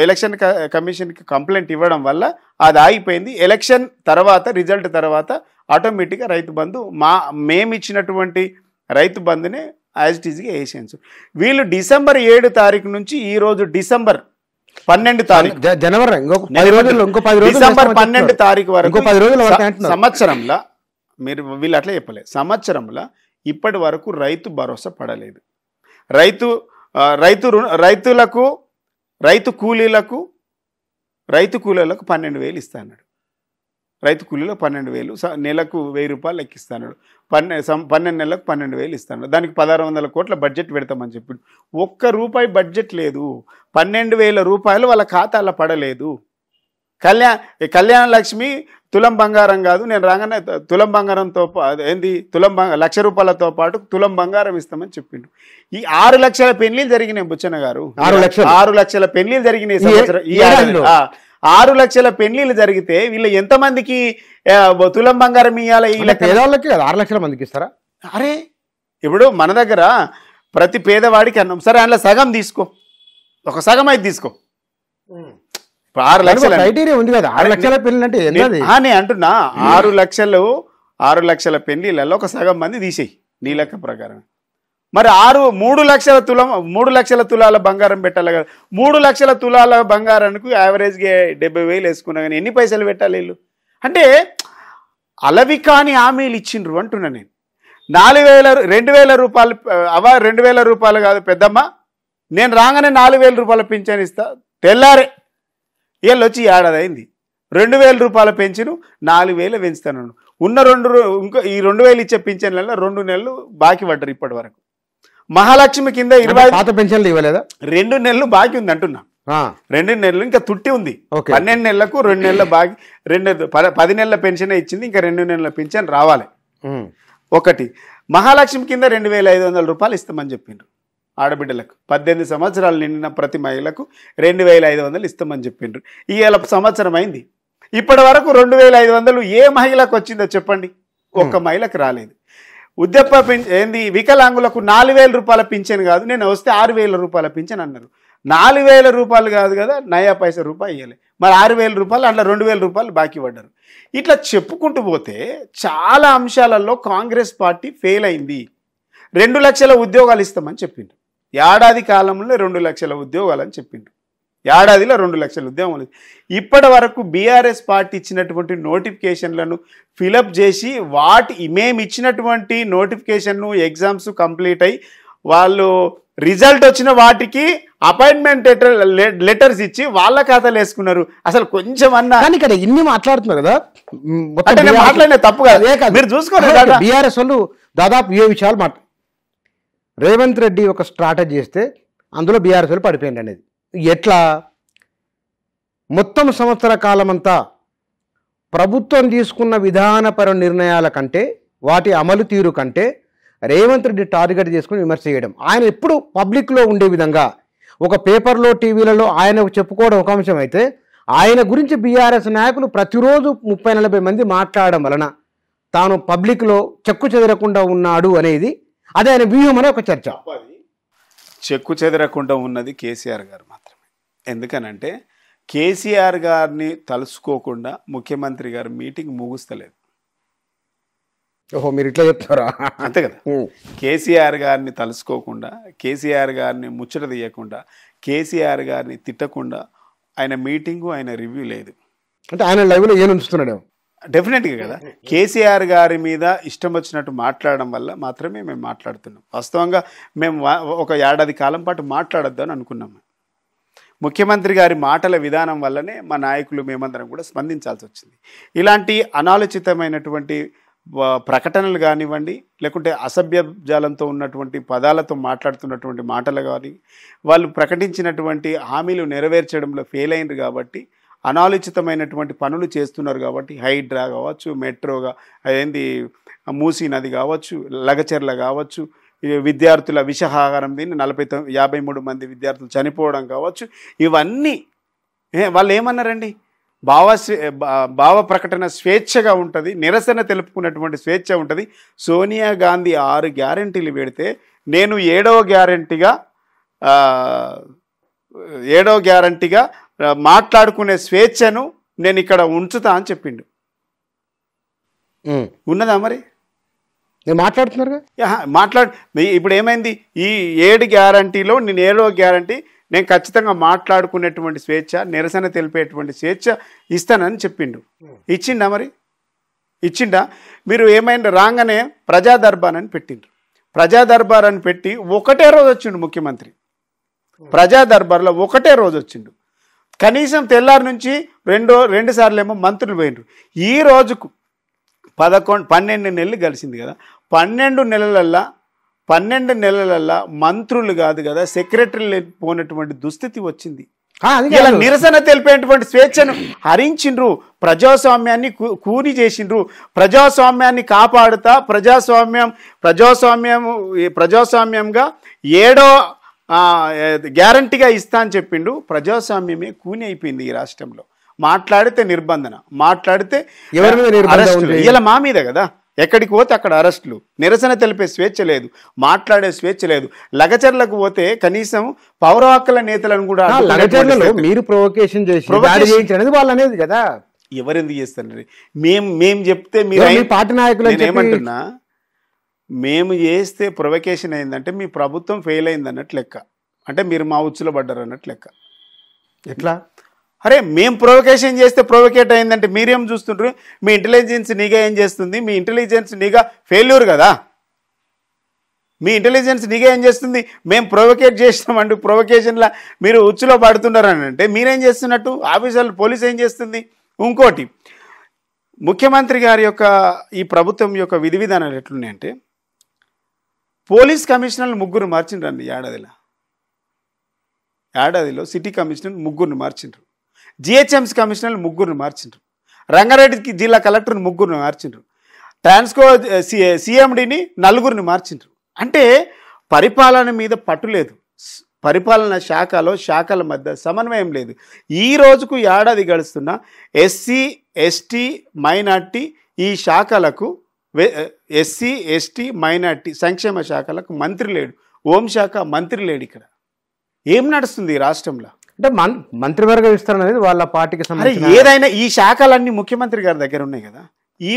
ఎలక్షన్ కమిషన్కి కంప్లైంట్ ఇవ్వడం వల్ల అది ఆగిపోయింది. ఎలక్షన్ తర్వాత రిజల్ట్ తర్వాత ఆటోమేటిక్గా రైతు బంధు మేము ఇచ్చినటువంటి రైతు బంధునే యాజ్ ఇట్ ఈజ్గా వేసేయచ్చు. వీళ్ళు డిసెంబర్ 7 తారీఖు నుంచి ఈ రోజు డిసెంబర్ 12 తారీఖు, డిసెంబర్ 12 తారీఖు వరకు సంవత్సరంలో వీళ్ళు అట్లా చెప్పలేదు, సంవత్సరంలో ఇప్పటి వరకు రైతు భరోసా పడలేదు. రైతు కూలీలకు 12,000 ఇస్తా అన్నాడు. రైతు కూలీలో 12,000, నెలకు ₹1,000 లెక్కిస్తాడు. 12 నెలలకు 12,000 ఇస్తాడు. దానికి 1,600 కోట్ల బడ్జెట్ పెడతామని చెప్పి ₹1 బడ్జెట్ లేదు. 12,000 రూపాయలు వాళ్ళ ఖాతాలో పడలేదు. కళ్యాణ లక్ష్మి తులం బంగారం కాదు, నేను రాగానే తులం బంగారంతో ₹1,00,000 పాటు తులం బంగారం ఇస్తామని చెప్పిండు. ఈ 6 లక్షల పెళ్లిలు జరిగినాయి బుచ్చన్న గారు, 6 లక్షల పెళ్లిలు జరిగినాయి సంవత్సరం. 6 లక్షల పెళ్లిలు జరిగితే వీళ్ళు ఎంతమందికి తులం బంగారం ఇవ్వాలి? పేదవాళ్ళకి 6 లక్షల మందికి ఇస్తారా? అరే ఇప్పుడు మన దగ్గర ప్రతి పేదవాడికి అన్నాం, సరే అందులో సగం తీసుకో, ఒక సగం అయితే తీసుకో. 6 లక్షలు క్రైటీరియా ఉంది కదా, 6 లక్షల పెళ్లి అంటే ఏంటది? నేను అంటున్నా 6 లక్షల పెళ్లిళ్ళలో ఒక సగం మంది తీసేయి నీ లెక్క ప్రకారం. మరి 3 లక్షల తులాల బంగారం పెట్టాలి కదా. 3 లక్షల తులాల బంగారానికి యావరేజ్గా 70,000 వేసుకున్నా కానీ ఎన్ని పైసలు పెట్టాలి వీళ్ళు? అంటే అలవి కాని హామీలు ఇచ్చిండ్రు అంటున్నా నేను. 2,000 రూపాయలు 2,000 రూపాయలు కాదు పెద్దమ్మ, నేను రాగానే 4,000 రూపాయల పింఛన్ ఇస్తా తెల్లారే. వీళ్ళు వచ్చి ఏడాది అయింది, 2,000 రూపాయల పెంచును 4,000 పెంచుతాను. ఉన్న ఇంకో ఈ 2,000 ఇచ్చే పింఛన్లలో 2 నెలలు బాకీ పడ్డారు ఇప్పటి వరకు. మహాలక్ష్మి కింద 20 పాత పెన్షన్లు ఇవ్వలేదా? 2 నెలలు బాకీ ఉంది అంటున్నా. 2 నెలలు ఇంకా తుట్టి ఉంది. 12 నెలలకు 2 నెలల బాకీ, 10 నెలల పెన్షన్ ఇచ్చింది, ఇంకా 2 నెలల పెన్షన్ రావాలి. ఒకటి మహాలక్ష్మి కింద 2,500 రూపాయలు ఇస్తామని చెప్పిండ్రు ఆడబిడ్డలకు. 18 సంవత్సరాలు నిండిన ప్రతి మహిళకు 2,500 ఇస్తామని చెప్పిండ్రు. ఇవాళ సంవత్సరం అయింది, ఇప్పటి వరకు 2,500 ఏ మహిళకు వచ్చిందో చెప్పండి? ఒక్క మహిళకు రాలేదు. వృద్ధాప్య ఏంది వికలాంగులకు 4,000 రూపాయల పింఛన్ కాదు, నేను వస్తే 6,000 రూపాయల పింఛన్ అన్నారు. 4,000 రూపాయలు కాదు కదా, నయా పైసా రూపాయి ఇవ్వాలి. మరి 6,000 రూపాయలు, అట్లా 2,000 రూపాయలు బాకీ పడ్డారు. ఇట్లా చెప్పుకుంటూ పోతే చాలా అంశాలలో కాంగ్రెస్ పార్టీ ఫెయిల్ అయింది. 2 లక్షల ఉద్యోగాలు ఇస్తామని చెప్పిండ్రు, ఏడాది కాలంలో 2 లక్షల ఉద్యోగాలు అని చెప్పిండ్రు. ఏడాదిలో 2 లక్షల ఉద్యోగాలు. ఇప్పటి వరకు బీఆర్ఎస్ పార్టీ ఇచ్చినటువంటి నోటిఫికేషన్లను ఫిలప్ చేసి మేము ఇచ్చినటువంటి నోటిఫికేషన్ను ఎగ్జామ్స్ కంప్లీట్ అయ్యి వాళ్ళు రిజల్ట్ వచ్చిన వాటికి అపాయింట్మెంట్ లెటర్స్ ఇచ్చి వాళ్ళ ఖాతాలు వేసుకున్నారు. అసలు కొంచెం అన్నా ఇక్కడ ఇన్ని మాట్లాడుతున్నారు కదా, అంటే నేను మాట్లాడిన తప్పు కాదు, మీరు చూసుకోలేదు. బీఆర్ఎస్ వాళ్ళు దాదాపు ఏ విషయాలు రేవంత్ రెడ్డి ఒక స్ట్రాటజీ చేస్తే అందులో బీఆర్ఎస్ వాళ్ళు పడిపోయింది అనేది ఎట్లా? మొత్తం సంవత్సర కాలం అంతా ప్రభుత్వం తీసుకున్న విధానపర నిర్ణయాల కంటే, వాటి అమలు తీరు కంటే రేవంత్ రెడ్డి టార్గెట్ చేసుకుని విమర్శ చేయడం. ఆయన ఎప్పుడు పబ్లిక్లో ఉండే విధంగా ఒక పేపర్లో, టీవీలలో ఆయన చెప్పుకోవడం ఒక అంశం అయితే, ఆయన గురించి బీఆర్ఎస్ నాయకులు ప్రతిరోజు 30-40 మంది మాట్లాడడం వలన తాను పబ్లిక్లో చెక్కు చెదరకుండా ఉన్నాడు అనేది అదే ఆయన వ్యూహం అనే ఒక చర్చ. చెక్కు చెదరకుండా ఉన్నది కేసీఆర్ గారు మాత్రమే. ఎందుకనంటే కేసీఆర్ గారిని తలుసుకోకుండా ముఖ్యమంత్రి గారు మీటింగ్ ముగుస్తలేదు. ఓహో, మీరు ఇట్లా చెప్తారా? అంతే కదా. కేసీఆర్ గారిని తలుసుకోకుండా, కేసీఆర్ గారిని ముచ్చట తీయకుండా, కేసీఆర్ గారిని తిట్టకుండా ఆయన మీటింగు, ఆయన రివ్యూ లేదు. అంటే ఆయన లైవ్లో ఏం ఉంచుతున్నాడు? డెఫినెట్గా కదా. కేసీఆర్ గారి మీద ఇష్టం వచ్చినట్టు మాట్లాడడం వల్ల మాత్రమే మేము మాట్లాడుతున్నాం. వాస్తవంగా మేము ఒక ఏడాది కాలం పాటు మాట్లాడొద్దు అని అనుకున్నాము. ముఖ్యమంత్రి గారి మాటల విధానం వల్లనే మా నాయకులు మేమందరం కూడా స్పందించాల్సి వచ్చింది. ఇలాంటి అనాలోచితమైనటువంటి ప్రకటనలు కానివ్వండి, లేకుంటే అసభ్యజాలంతో ఉన్నటువంటి పదాలతో మాట్లాడుతున్నటువంటి మాటలు కానీ, వాళ్ళు ప్రకటించినటువంటి హామీలు నెరవేర్చడంలో ఫెయిల్ అయింది కాబట్టి, అనాలోచితమైనటువంటి పనులు చేస్తున్నారు కాబట్టి, హైడ్రా కావచ్చు, మెట్రోగా అదేంది మూసీ నది కావచ్చు, లగచెర్ల కావచ్చు, విద్యార్థుల విషాహారం దీన్ని 53 మంది విద్యార్థులు చనిపోవడం కావచ్చు, ఇవన్నీ వాళ్ళు ఏమన్నారండి? భావ ప్రకటన స్వేచ్ఛగా ఉంటుంది, నిరసన తెలుపుకున్నటువంటి స్వేచ్ఛ ఉంటుంది. సోనియా గాంధీ 6 గ్యారెంటీలు పెడితే నేను 7వ గ్యారెంటీగా మాట్లాడుకునే స్వేచ్ఛను నేను ఇక్కడ ఉంచుతా అని చెప్పిండు. ఉన్నదా మరి? నేను మాట్లాడుతున్నారుగా. ఇప్పుడు ఏమైంది? ఈ 7 గ్యారంటీలో నేను 7వ గ్యారంటీ నేను ఖచ్చితంగా మాట్లాడుకునేటువంటి స్వేచ్ఛ, నిరసన తెలిపేటువంటి స్వేచ్ఛ ఇస్తానని చెప్పిండు. ఇచ్చిండా మరి? ఇచ్చిండా? మీరు ఏమైనా రాగానే ప్రజా దర్బార్ అని పెట్టిండ్రు. ప్రజా దర్బార్ అని పెట్టి ఒకటే రోజు వచ్చిండు ముఖ్యమంత్రి. ప్రజా దర్బార్లో ఒకటే రోజు వచ్చిండు. కనీసం తెల్లారి నుంచి 2 సార్లు ఏమో మంత్రులు పోయిండ్రు. ఈ రోజుకు 12 నెలలు గడిచింది కదా. 12 నెలలల్లా మంత్రులు కాదు కదా, సెక్రటరీలు పోయినటువంటి దుస్థితి వచ్చింది. ఇలా నిరసన తెలిపేటువంటి స్వేచ్ఛను హరించిండ్రు, ప్రజాస్వామ్యాన్ని కూని చేసిండ్రు. ప్రజాస్వామ్యాన్ని కాపాడుతా ప్రజాస్వామ్యంగా 7వ గ్యారంటీగా ఇస్తా అని చెప్పిండు. ప్రజాస్వామ్యమే కూని అయిపోయింది ఈ రాష్ట్రంలో. మాట్లాడితే నిర్బంధన, మాట్లాడితే ఇలా మా మీద కదా. ఎక్కడికి పోతే అక్కడ అరెస్టులు, నిరసన తెలిపే స్వేచ్ఛ లేదు, మాట్లాడే స్వేచ్ఛ లేదు. లగచర్లకు పోతే కనీసం పౌర హక్కుల నేతలను కూడా లగచర్లలో మీరు ప్రొవొకేషన్ చేసి దాడి చేయించనేది వాళ్ళు అనేది కదా. ఎవరెందుకు చేస్తారు? మేము చెప్తే మీరు పార్టీ నాయకులు ఏమంటున్నా, మేము చేస్తే ప్రొవొకేషన్ అయిందంటే మీ ప్రభుత్వం ఫెయిల్ అయింది అన్నట్టు లెక్క. అంటే మీరు మా ఉచ్చులో పడ్డారు అన్నట్టు లెక్క. ఎట్లా? అరే మేము ప్రొవొకేషన్ చేస్తే ప్రొవొకేట్ అయిందంటే మీరేం చూస్తుంటారు? మీ ఇంటెలిజెన్స్ నిఘా ఏం చేస్తుంది? మీ ఇంటెలిజెన్స్ నిఘా ఫెయిల్యూర్ కదా. మీ ఇంటెలిజెన్స్ నిఘా ఏం చేస్తుంది? మేము ప్రొవొకేట్ చేసినామంటూ ప్రొవొకేషన్లా మీరు ఉచ్చులో పడుతున్నారని అంటే మీరేం చేస్తున్నట్టు? ఆఫీసర్లు పోలీస్ ఏం చేస్తుంది? ఇంకోటి, ముఖ్యమంత్రి గారి యొక్క ఈ ప్రభుత్వం యొక్క విధి విధానాలు ఎట్లున్నాయంటే, పోలీస్ కమిషనర్లు 3 మార్చిండ్రండి ఏడాదిలో సిటీ కమిషనర్ 3 మార్చిండ్రు, జిహెచ్ఎంసీ కమిషనర్లు 3 మార్చిండ్రు, రంగారెడ్డికి జిల్లా కలెక్టర్ని 3 మార్చిండ్రు, ట్రాన్స్కో సిఎండిని 4 మార్చిండ్రు. అంటే పరిపాలన మీద పట్టు లేదు, పరిపాలన శాఖల మధ్య సమన్వయం లేదు. ఈ రోజుకు ఏడాది గడుస్తున్న ఎస్సీ ఎస్టీ మైనార్టీ ఈ శాఖలకు, ఎస్సీ ఎస్టీ మైనార్టీ సంక్షేమ శాఖలకు మంత్రి లేడు, హోంశాఖ మంత్రి లేడు. ఇక్కడ ఏం నడుస్తుంది ఈ రాష్ట్రంలో? అంటే మంత్రివర్గ విస్తరణ అనేది వాళ్ళ పార్టీకి సంబంధించిన ఏదైనా ఈ శాఖలన్నీ ముఖ్యమంత్రి గారి దగ్గర ఉన్నాయి కదా. ఈ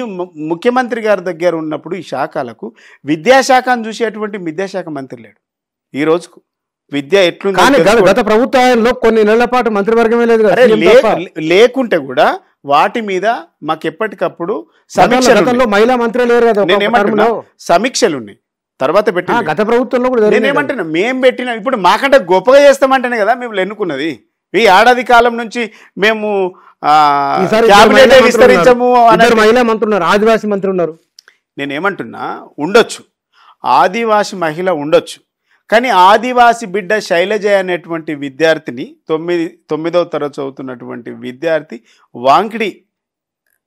ముఖ్యమంత్రి గారి దగ్గర ఉన్నప్పుడు ఈ శాఖలకు విద్యాశాఖను చూసేటువంటి విద్యాశాఖ మంత్రి లేడు. ఈ రోజుకు విద్య ఎట్లుంది? గత ప్రభుత్వంలో కొన్ని నెలల పాటు మంత్రివర్గమే లేదు. లేకుంటే కూడా వాటి మీద మాకు ఎప్పటికప్పుడు మహిళా మంత్రి లేరు కదా. నేనేమంటున్నా, సమీక్షలు ఉన్నాయి. తర్వాత పెట్టి గత ప్రభుత్వంలో కూడా నేనేమంటున్నా, మేము పెట్టిన ఇప్పుడు మాకంటే గొప్పగా చేస్తామంటేనే కదా మేము ఎన్నుకున్నది. ఈ ఏడాది కాలం నుంచి మేము విస్తరించము. మహిళా మంత్రి ఉన్నారు, ఆదివాసీ మంత్రి ఉన్నారు. నేనేమంటున్నా, ఉండొచ్చు ఆదివాసి మహిళ ఉండొచ్చు, కానీ ఆదివాసి బిడ్డ శైలజ అనేటువంటి విద్యార్థిని 9వ తరగతి చదువుతున్నటువంటి విద్యార్థి, వాంకిడి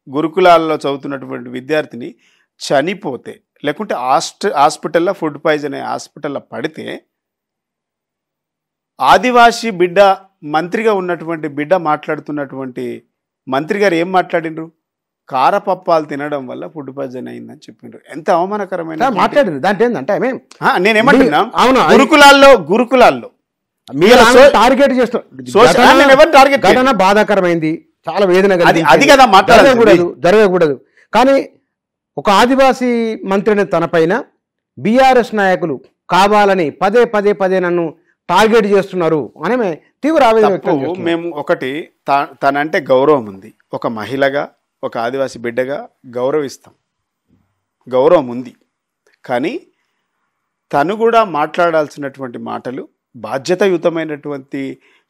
గురుకులాల్లో చదువుతున్నటువంటి విద్యార్థిని చనిపోతే, లేకుంటే హాస్పిటల్లో ఫుడ్ పాయిజన్ అయ్యే హాస్పిటల్లో పడితే, ఆదివాసీ బిడ్డ మంత్రిగా ఉన్నటువంటి బిడ్డ మాట్లాడుతున్నటువంటి మంత్రి గారు ఏం మాట్లాడిండ్రు? కారపప్పాలు తినడం వల్ల ఫుడ్ పాయిజన్ అయిందని చెప్పిండ్రు. ఎంత అవమానకరమైన మాట్లాడింది. దాంట్లో ఏంటంటే నేనేమంటున్నా, గురుకులాల్లో టార్గెట్ చేస్తున్నా బాధాకరమైంది, చాలా వేదన. అది కదా జరగకూడదు. కానీ ఒక ఆదివాసీ మంత్రిని తనపైన బీఆర్ఎస్ నాయకులు కావాలని పదే నన్ను టార్గెట్ చేస్తున్నారు అని తీవ్ర ఆవేదన వ్యక్తం చేస్తున్నాం. మేము ఒకటి, తనంటే గౌరవం ఉంది, ఒక మహిళగా ఒక ఆదివాసీ బిడ్డగా గౌరవిస్తాం, గౌరవం ఉంది. కానీ తను కూడా మాట్లాడాల్సినటువంటి మాటలు బాధ్యతాయుతమైనటువంటి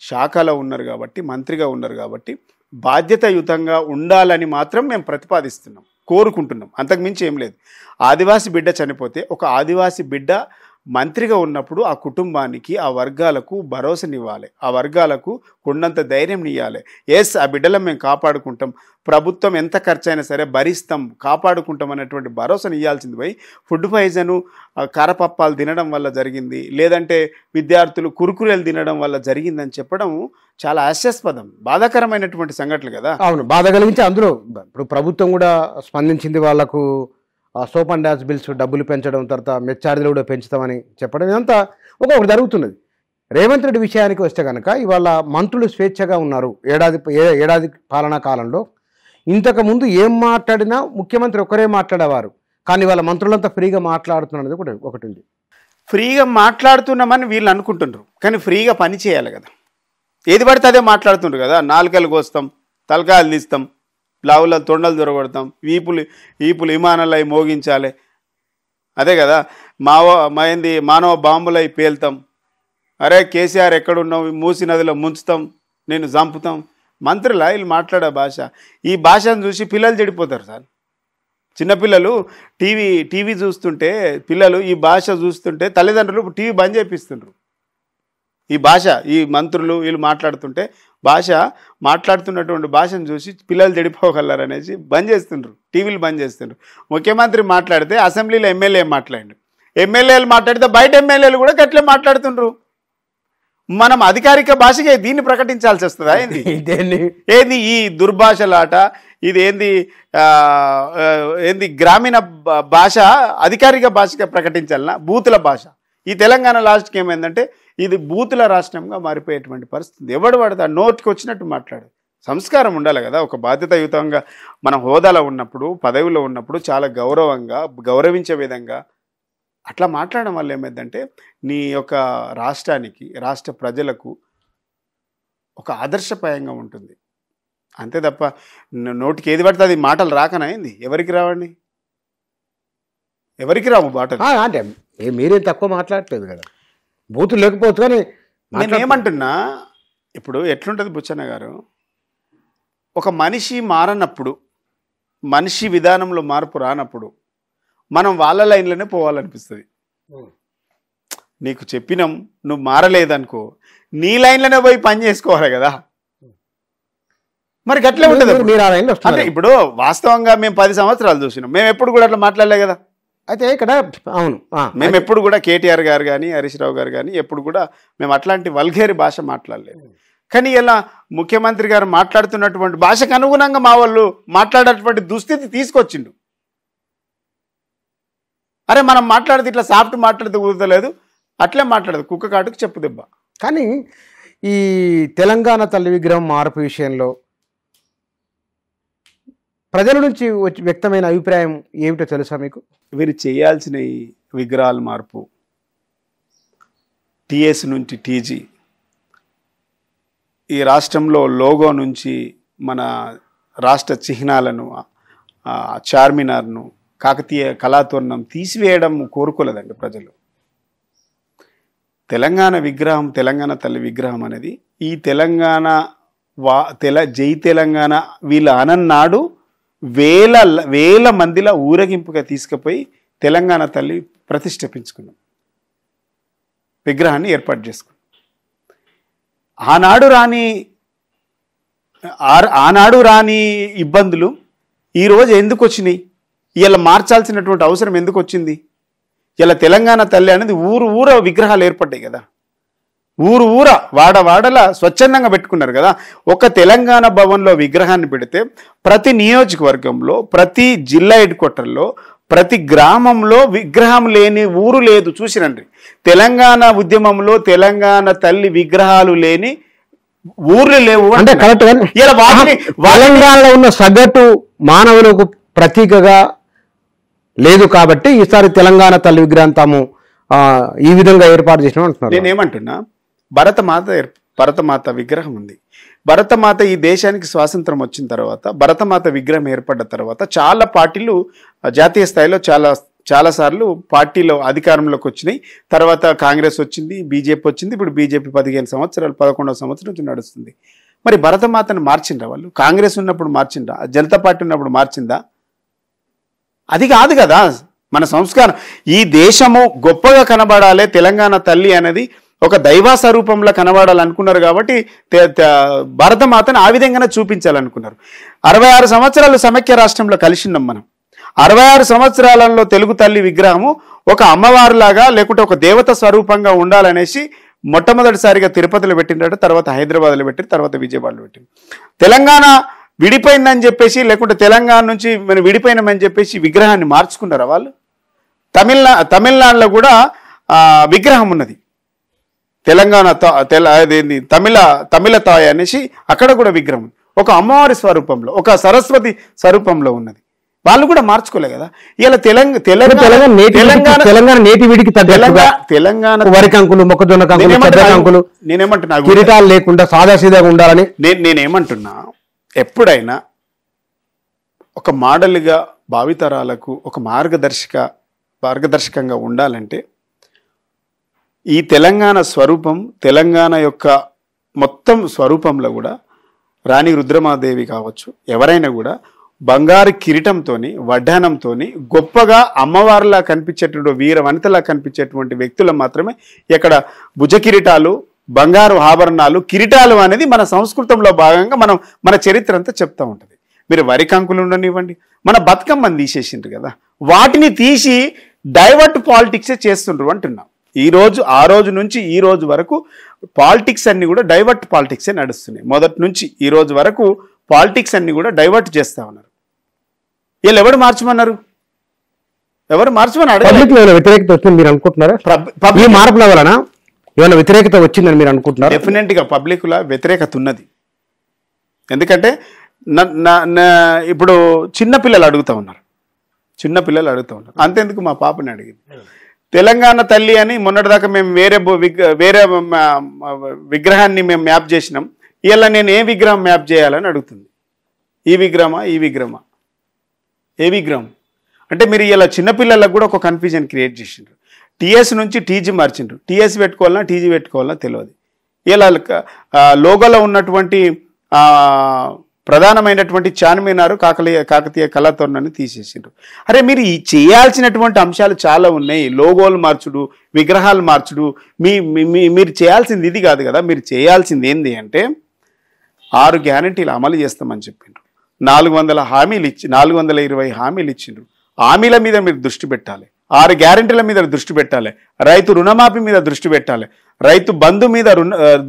శాఖలో ఉన్నారు కాబట్టి, మంత్రిగా ఉన్నారు కాబట్టి బాధ్యతాయుతంగా ఉండాలని మాత్రం మేము ప్రతిపాదిస్తున్నాం, కోరుకుంటున్నాం. అంతకుమించి ఏం లేదు. ఆదివాసీ బిడ్డ చనిపోతే ఒక ఆదివాసీ బిడ్డ మంత్రిగా ఉన్నప్పుడు ఆ కుటుంబానికి, ఆ వర్గాలకు భరోసానివ్వాలి, ఆ వర్గాలకు కొండంత ధైర్యం ఇవ్వాలి. ఎస్, ఆ బిడ్డలను మేము కాపాడుకుంటాం, ప్రభుత్వం ఎంత ఖర్చు అయినా సరే భరిస్తాం, కాపాడుకుంటాం అనేటువంటి భరోసాను ఇవ్వాల్సింది పోయి ఫుడ్ పాయిజను, కారపప్పాలు తినడం వల్ల జరిగింది, లేదంటే విద్యార్థులు కురుకురేలు తినడం వల్ల జరిగిందని చెప్పడం చాలా హాస్యాస్పదం, బాధాకరమైనటువంటి సంఘటనలు కదా. అవును, బాధ కలిగించి అందులో ఇప్పుడు ప్రభుత్వం కూడా స్పందించింది. వాళ్లకు సోప్ అండ్ డాన్స్ బిల్స్ డబ్బులు పెంచడం, తర్వాత మెచ్చార్జీలు కూడా పెంచుతామని చెప్పడం, ఇదంతా ఒకటి జరుగుతున్నది. రేవంత్ రెడ్డి విషయానికి వస్తే కనుక ఇవాళ మంత్రులు స్వేచ్ఛగా ఉన్నారు. ఏడాది పాలనా కాలంలో ఇంతకుముందు ఏం మాట్లాడినా ముఖ్యమంత్రి ఒక్కరే మాట్లాడేవారు, కానీ వాళ్ళ మంత్రులంతా ఫ్రీగా మాట్లాడుతున్నది కూడా ఒకటి ఉంది. ఫ్రీగా మాట్లాడుతున్నామని వీళ్ళు అనుకుంటున్నారు, కానీ ఫ్రీగా పని చేయాలి కదా. ఏది పడితే అదే మాట్లాడుతుండ్రు కదా. నాలుకలు కోస్తాం, తలకాయలు తీస్తాం, లావుల తొండలు దొరగొడతాం, ఈపులు విమానాలై మోగించాలి, అదే కదా. మానవ బాంబులై పేల్తాం, అరే కేసీఆర్ ఎక్కడున్నావు, మూసి నదిలో ముంచుతాం, నేను చంపుతాం. మంత్రులా వీళ్ళు మాట్లాడే భాష? ఈ భాషను చూసి పిల్లలు చెడిపోతారు సార్. చిన్నపిల్లలు టీవీ చూస్తుంటే, పిల్లలు ఈ భాష చూస్తుంటే తల్లిదండ్రులు టీవీ బంద్ చేపిస్తుండ్రు. ఈ భాష, ఈ మంత్రులు వీళ్ళు మాట్లాడుతుంటే మాట్లాడుతున్నటువంటి భాషను చూసి పిల్లలు చెడిపోగలరు అనేసి బంద్ చేస్తుండ్రు, టీవీలు బంద్ చేస్తుండ్రు. ముఖ్యమంత్రి మాట్లాడితే అసెంబ్లీలో ఎమ్మెల్యే మాట్లాడిండు, ఎమ్మెల్యేలు మాట్లాడితే బయట ఎమ్మెల్యేలు కూడా గట్లే మాట్లాడుతుండ్రు. మనం అధికారిక భాషగా దీన్ని ప్రకటించాల్సి వస్తుందా ఏంది? ఏంది ఈ దుర్భాషలాట? ఇది ఏంది ఏంది గ్రామీణ భాష అధికారిక భాషగా ప్రకటించాలనా? బూతుల భాష. ఈ తెలంగాణ లాస్ట్కి ఏమైందంటే ఇది బూతుల రాష్ట్రంగా మారిపోయేటువంటి పరిస్థితి. ఎవడు పడతా నోటికి వచ్చినట్టు మాట్లాడు. సంస్కారం ఉండాలి కదా. ఒక బాధ్యతాయుతంగా మనం హోదాలో ఉన్నప్పుడు, పదవిలో ఉన్నప్పుడు చాలా గౌరవంగా, గౌరవించే విధంగా అట్లా మాట్లాడడం వల్ల ఏమైందంటే నీ యొక్క రాష్ట్రానికి, రాష్ట్ర ప్రజలకు ఒక ఆదర్శప్రాయంగా ఉంటుంది. అంతే తప్ప నోటికి ఏది పడితే అది మాటలు రాకనైంది. ఎవరికి రావండి? ఎవరికి రావు మాటలు. అంటే మీరేం తక్కువ మాట్లాడలేదు కదా, బూతులు లేకపోవచ్చు. కానీ నేను ఏమంటున్నా, ఇప్పుడు ఎట్లుంటుంది బుచ్చన్న గారు, ఒక మనిషి మారనప్పుడు, మనిషి విధానంలో మార్పు రానప్పుడు మనం వాళ్ళ లైన్లోనే పోవాలనిపిస్తుంది. నీకు చెప్పినాం, నువ్వు మారలేదనుకో, నీ లైన్లోనే పోయి పని చేసుకోవాలి కదా. మరి గట్లే ఉంటుంది. అంటే ఇప్పుడు వాస్తవంగా మేము 10 సంవత్సరాలు చూసినాం, మేము ఎప్పుడు కూడా అట్లా మాట్లాడలే కదా. అయితే ఇక్కడ అవును, మేము ఎప్పుడు కూడా కేటీఆర్ గారు కానీ, హరీష్ రావు గారు కానీ ఎప్పుడు కూడా మేము అట్లాంటి వల్గేరి భాష మాట్లాడలేదు. కానీ ఇలా ముఖ్యమంత్రి గారు మాట్లాడుతున్నటువంటి భాషకు అనుగుణంగా మా వాళ్ళు మాట్లాడేటువంటి దుస్థితి తీసుకొచ్చిండు. అరే మనం మాట్లాడితే ఇట్లా సాఫ్ట్ మాట్లాడితే కుదరలేదు, అట్లే మాట్లాడదు, కుక్క కాటుకు చెప్పు దెబ్బ. కానీ ఈ తెలంగాణ తల్లి విగ్రహం మార్పు విషయంలో ప్రజల నుంచి వ్యక్తమైన అభిప్రాయం ఏమిటో తెలుసా మీకు? వీరు చేయాల్సిన ఈ విగ్రహాల మార్పు, టిఎస్ నుంచి టీజీ, ఈ రాష్ట్రంలో లోగో నుంచి మన రాష్ట్ర చిహ్నాలను, చార్మినార్ను, కాకతీయ కళాతోరణం తీసివేయడం కోరుకోలేదండి ప్రజలు. తెలంగాణ విగ్రహం, తెలంగాణ తల్లి విగ్రహం అనేది ఈ తెలంగాణ జై తెలంగాణ వీళ్ళ అనన్నాడు వేల మందిలా ఊరేగింపుగా తీసుకుపోయి తెలంగాణ తల్లి ప్రతిష్ఠించుకున్నాం, విగ్రహాన్ని ఏర్పాటు చేసుకున్నాం. ఆనాడు రాని ఇబ్బందులు ఈరోజు ఎందుకు వచ్చినాయి? ఇలా మార్చాల్సినటువంటి అవసరం ఎందుకు వచ్చింది? ఇలా తెలంగాణ తల్లి అనేది ఊర విగ్రహాలు ఏర్పడ్డాయి కదా, ఊర వాడలా స్వచ్ఛందంగా పెట్టుకున్నారు కదా. ఒక తెలంగాణ భవన్లో విగ్రహాన్ని పెడితే ప్రతి నియోజకవర్గంలో, ప్రతి జిల్లా హెడ్ క్వార్టర్లో, ప్రతి గ్రామంలో విగ్రహం లేని ఊరు లేదు. చూసిరండి, తెలంగాణ ఉద్యమంలో తెలంగాణ తల్లి విగ్రహాలు లేని ఊర్లు లేవు అంటే కరెక్ట్. తెలంగాణలో ఉన్న సగటు మానవులకు ప్రతీకగా లేదు కాబట్టి ఈసారి తెలంగాణ తల్లి విగ్రహం తాము ఈ విధంగా ఏర్పాటు చేసినాం అంటున్నారు. నేనేమంటున్నా, భరతమాత విగ్రహం ఉంది. భరతమాత ఈ దేశానికి స్వాతంత్రం వచ్చిన తర్వాత, భరతమాత విగ్రహం ఏర్పడ్డ తర్వాత చాలా పార్టీలు జాతీయ స్థాయిలో చాలాసార్లు పార్టీలో అధికారంలోకి వచ్చినాయి. తర్వాత కాంగ్రెస్ వచ్చింది, బీజేపీ వచ్చింది. ఇప్పుడు బీజేపీ 15 సంవత్సరాలు, 11వ సంవత్సరం నుంచి నడుస్తుంది. మరి భరతమాతను మార్చిండ్రా వాళ్ళు? కాంగ్రెస్ ఉన్నప్పుడు మార్చిండ్రా? జనతా పార్టీ ఉన్నప్పుడు మార్చిందా? అది కాదు కదా మన సంస్కారం. ఈ దేశము గొప్పగా కనబడాలి, తెలంగాణ తల్లి అనేది ఒక దైవ స్వరూపంలో కనబడాలనుకున్నారు కాబట్టి భారతమాతను ఆ విధంగానే చూపించాలనుకున్నారు. 66 సంవత్సరాలు సమైక్య రాష్ట్రంలో కలిసిన్నాం మనం. 66 సంవత్సరాలలో తెలుగు తల్లి విగ్రహము ఒక అమ్మవారిలాగా లేకుంటే ఒక దేవత స్వరూపంగా ఉండాలనేసి మొట్టమొదటిసారిగా తిరుపతిలో పెట్టిండ్రట, తర్వాత హైదరాబాద్లో పెట్టిన, తర్వాత విజయవాడలో పెట్టింది. తెలంగాణ విడిపోయిందని చెప్పేసి, లేకుంటే తెలంగాణ నుంచి మనం విడిపోయినామని చెప్పేసి విగ్రహాన్ని మార్చుకున్నారా వాళ్ళు? తమిళనాడులో కూడా విగ్రహం ఉన్నది, తెలంగాణ తమిళ తాయ అనేసి అక్కడ కూడా విగ్రహం ఒక అమ్మవారి స్వరూపంలో, ఒక సరస్వతి స్వరూపంలో ఉన్నది. వాళ్ళు కూడా మార్చుకోలే కదా. ఇలా తెలంగాణ నేటివిటీకి తెలంగాణ వరి కంకులు, మొక్కజొన్న కంకులు, నేనేమంటున్నా కిరీటాలు లేకుండా సాదాసీదాగా ఉండాలని నేనేమంటున్నా, ఎప్పుడైనా ఒక మోడల్గా భావితరాలకు ఒక మార్గదర్శకంగా ఉండాలంటే ఈ తెలంగాణ స్వరూపం, తెలంగాణ యొక్క మొత్తం స్వరూపంలో కూడా రాణి రుద్రమాదేవి కావచ్చు, ఎవరైనా కూడా బంగారు కిరీటంతో, వడ్డానంతో గొప్పగా అమ్మవారిలా కనిపించేటువంటి, వీర వనితలా కనిపించేటువంటి వ్యక్తులు మాత్రమే ఇక్కడ భుజ కిరీటాలు, బంగారు ఆభరణాలు, కిరీటాలు అనేది మన సంస్కృతంలో భాగంగా మన చరిత్ర అంతా చెప్తూ ఉంటుంది. మీరు వరి కంకులు ఉండనివ్వండి, మన బతుకమ్మని తీసేసిండ్రు కదా, వాటిని తీసి డైవర్ట్ పాలిటిక్సే చేస్తుండ్రు అంటున్నాం. ఆ రోజు నుంచి ఈ రోజు వరకు పాలిటిక్స్ అన్ని కూడా డైవర్ట్ పాలిటిక్సే నడుస్తున్నాయి. మొదటి నుంచి ఈ రోజు వరకు పాలిటిక్స్ అన్ని కూడా డైవర్ట్ చేస్తా ఉన్నారు. వీళ్ళు ఎవరు మార్చమన్నారు? ఎవరు మార్చమని పబ్లిక్ లో వ్యతిరేకత వచ్చింది మీరు అనుకుంటున్నారా? ఈ మార్పుల వలన ఏమైనా వ్యతిరేకత వచ్చిందని మీరు అనుకుంటున్నారు? డెఫినెట్ గా పబ్లిక్ లో వ్యతిరేకత ఉన్నది. ఎందుకంటే ఇప్పుడు చిన్నపిల్లలు అడుగుతా ఉన్నారు. అంతెందుకు మా పాపని అడిగింది, తెలంగాణ తల్లి అని మొన్నటిదాకా మేము వేరే విగ్రహాన్ని మేము మ్యాప్ చేసినాం, ఇలా నేను ఏ విగ్రహం మ్యాప్ చేయాలని అడుగుతుంది. ఈ విగ్రహమా ఏ విగ్రహం అంటే మీరు ఇలా చిన్నపిల్లలకు కూడా ఒక కన్ఫ్యూజన్ క్రియేట్ చేసిండ్రు. టీఎస్ నుంచి టీజీ మార్చిండ్రు. టీఎస్ పెట్టుకోవాలన్నా టీజీ పెట్టుకోవాలన్నా తెలియదు. ఇలా లోగోలో ఉన్నటువంటి ప్రధానమైనటువంటి చార్మినారు కాకతీయ కళాతోరణాన్ని తీసేసిండ్రు. అరే మీరు చేయాల్సినటువంటి అంశాలు చాలా ఉన్నాయి. లోగోలు మార్చుడు, విగ్రహాలు మార్చుడు, మీరు చేయాల్సింది ఇది కాదు కదా. మీరు చేయాల్సింది ఏంది అంటే 6 గ్యారంటీలు అమలు చేస్తామని చెప్పిండ్రు. 420 హామీలు ఇచ్చిండ్రు. హామీల మీద మీరు దృష్టి పెట్టాలి. 6 గ్యారంటీల మీద దృష్టి పెట్టాలి. రైతు రుణమాఫీ మీద దృష్టి పెట్టాలి. రైతు బంధు మీద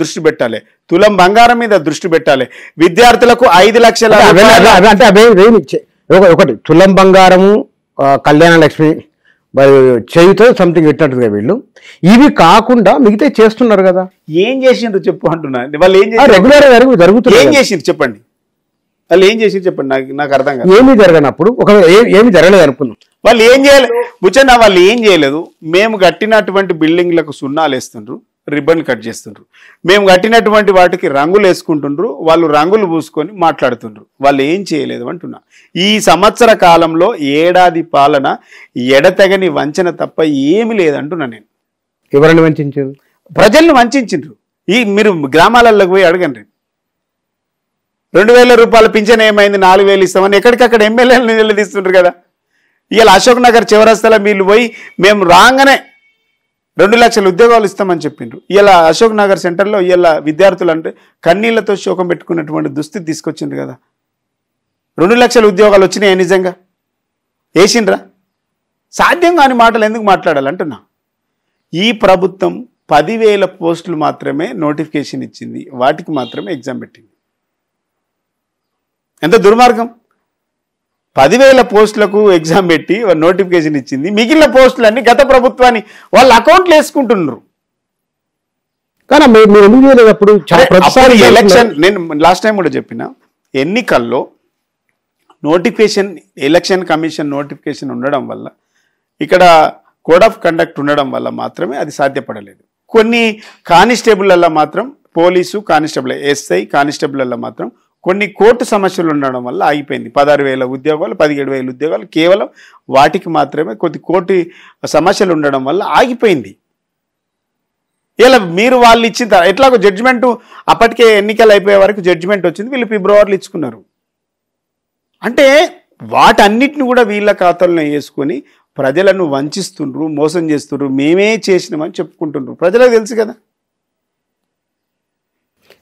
దృష్టి పెట్టాలి. తులం బంగారం మీద దృష్టి పెట్టాలి. విద్యార్థులకు 5 లక్షల అంటే అవే ఒకటి తులం బంగారము, కళ్యాణ లక్ష్మి చేయుతో సంథింగ్ పెట్టినట్టుగా వీళ్ళు ఇవి కాకుండా మిగతా చేస్తున్నారు కదా. ఏం చేసిండ్రు చెప్పు అంటున్నా. వాళ్ళు ఏం రెగ్యులర్ జరుగుతుంది. ఏం చేసిండ్రు చెప్పండి. వాళ్ళు ఏం చేసి చెప్పండి. నాకు అర్థం కాదు. ఏమీ జరగనప్పుడు ఏమి జరగలేదు అనుకున్నాం. వాళ్ళు ఏం చేయలేదు బుచ్చన్న, వాళ్ళు ఏం చేయలేదు. మేము కట్టినటువంటి బిల్డింగ్లకు సున్నాలు వేస్తుండ్రు, రిబ్బన్ కట్ చేస్తుండ్రు. మేము కట్టినటువంటి వాటికి రంగులు వేసుకుంటుండ్రు, వాళ్ళు రంగులు పూసుకొని మాట్లాడుతుండ్రు. వాళ్ళు ఏం చేయలేదు అంటున్నా. ఈ సంవత్సర కాలంలో ఏడాది పాలన ఎడతెగని వంచన తప్ప ఏమి లేదంటున్నా నేను. ఎవరిని వంచారు? ప్రజల్ని వంచిండ్రు. మీరు గ్రామాలకు పోయి అడగండి. 2000 రూపాయల పింఛన్ ఏమైంది, 4000 ఇస్తామని ఎక్కడికక్కడ ఎమ్మెల్యేలను నిలదీస్తుండ్రు కదా. ఇలా అశోక్ నగర్ చివరస్తల వీళ్ళు పోయి మేము రాగానే 2 లక్షల ఉద్యోగాలు ఇస్తామని చెప్పిండ్రు. ఇలా అశోక్ నగర్ సెంటర్లో ఇలా విద్యార్థులు అంటే కన్నీళ్లతో శోకం పెట్టుకున్నటువంటి దుస్థితి తీసుకొచ్చిండ్రు కదా. 2 లక్షల ఉద్యోగాలు వచ్చినాయి నిజంగా వేసిండ్రా? సాధ్యం కాని మాటలు ఎందుకు మాట్లాడాలంటున్నా. ఈ ప్రభుత్వం 10,000 పోస్టులు మాత్రమే నోటిఫికేషన్ ఇచ్చింది, వాటికి మాత్రమే ఎగ్జామ్ పెట్టింది. ఎంత దుర్మార్గం. 10,000 పోస్టులకు ఎగ్జామ్ పెట్టి నోటిఫికేషన్ ఇచ్చింది. మిగిలిన పోస్టులన్నీ గత ప్రభుత్వాన్ని వాళ్ళ అకౌంట్లు వేసుకుంటున్నారు. కానీ మీరు ఎందుకు చేయలేదప్పుడు? ఎలక్షన్ నేను లాస్ట్ టైం కూడా చెప్పిన, ఎన్నికల్లో ఎలక్షన్ కమిషన్ నోటిఫికేషన్ ఉండడం వల్ల, ఇక్కడ కోడ్ ఆఫ్ కండక్ట్ ఉండడం వల్ల మాత్రమే అది సాధ్యపడలేదు. కొన్ని కానిస్టేబుల్ల మాత్రం, పోలీసు కానిస్టేబుల్, ఎస్ఐ కానిస్టేబుల్ల మాత్రం కొన్ని కోర్టు సమస్యలు ఉండడం వల్ల ఆగిపోయింది. 16,000 ఉద్యోగాలు, 17,000 ఉద్యోగాలు కేవలం వాటికి మాత్రమే కొద్ది కోర్టు సమస్యలు ఉండడం వల్ల ఆగిపోయింది. ఇలా మీరు వాళ్ళు ఇచ్చిన ఎట్లాగో జడ్జిమెంటు అప్పటికే ఎన్నికలు అయిపోయే వరకు జడ్జిమెంట్ వచ్చింది, వీళ్ళు ఫిబ్రవరిలో ఇచ్చుకున్నారు. అంటే వాటన్నిటిని కూడా వీళ్ళ ఖాతాలను వేసుకొని ప్రజలను వంచిస్తుండ్రు, మోసం చేస్తుండ్రు, మేమే చేసినామని చెప్పుకుంటుండ్రు. ప్రజలకు తెలుసు కదా.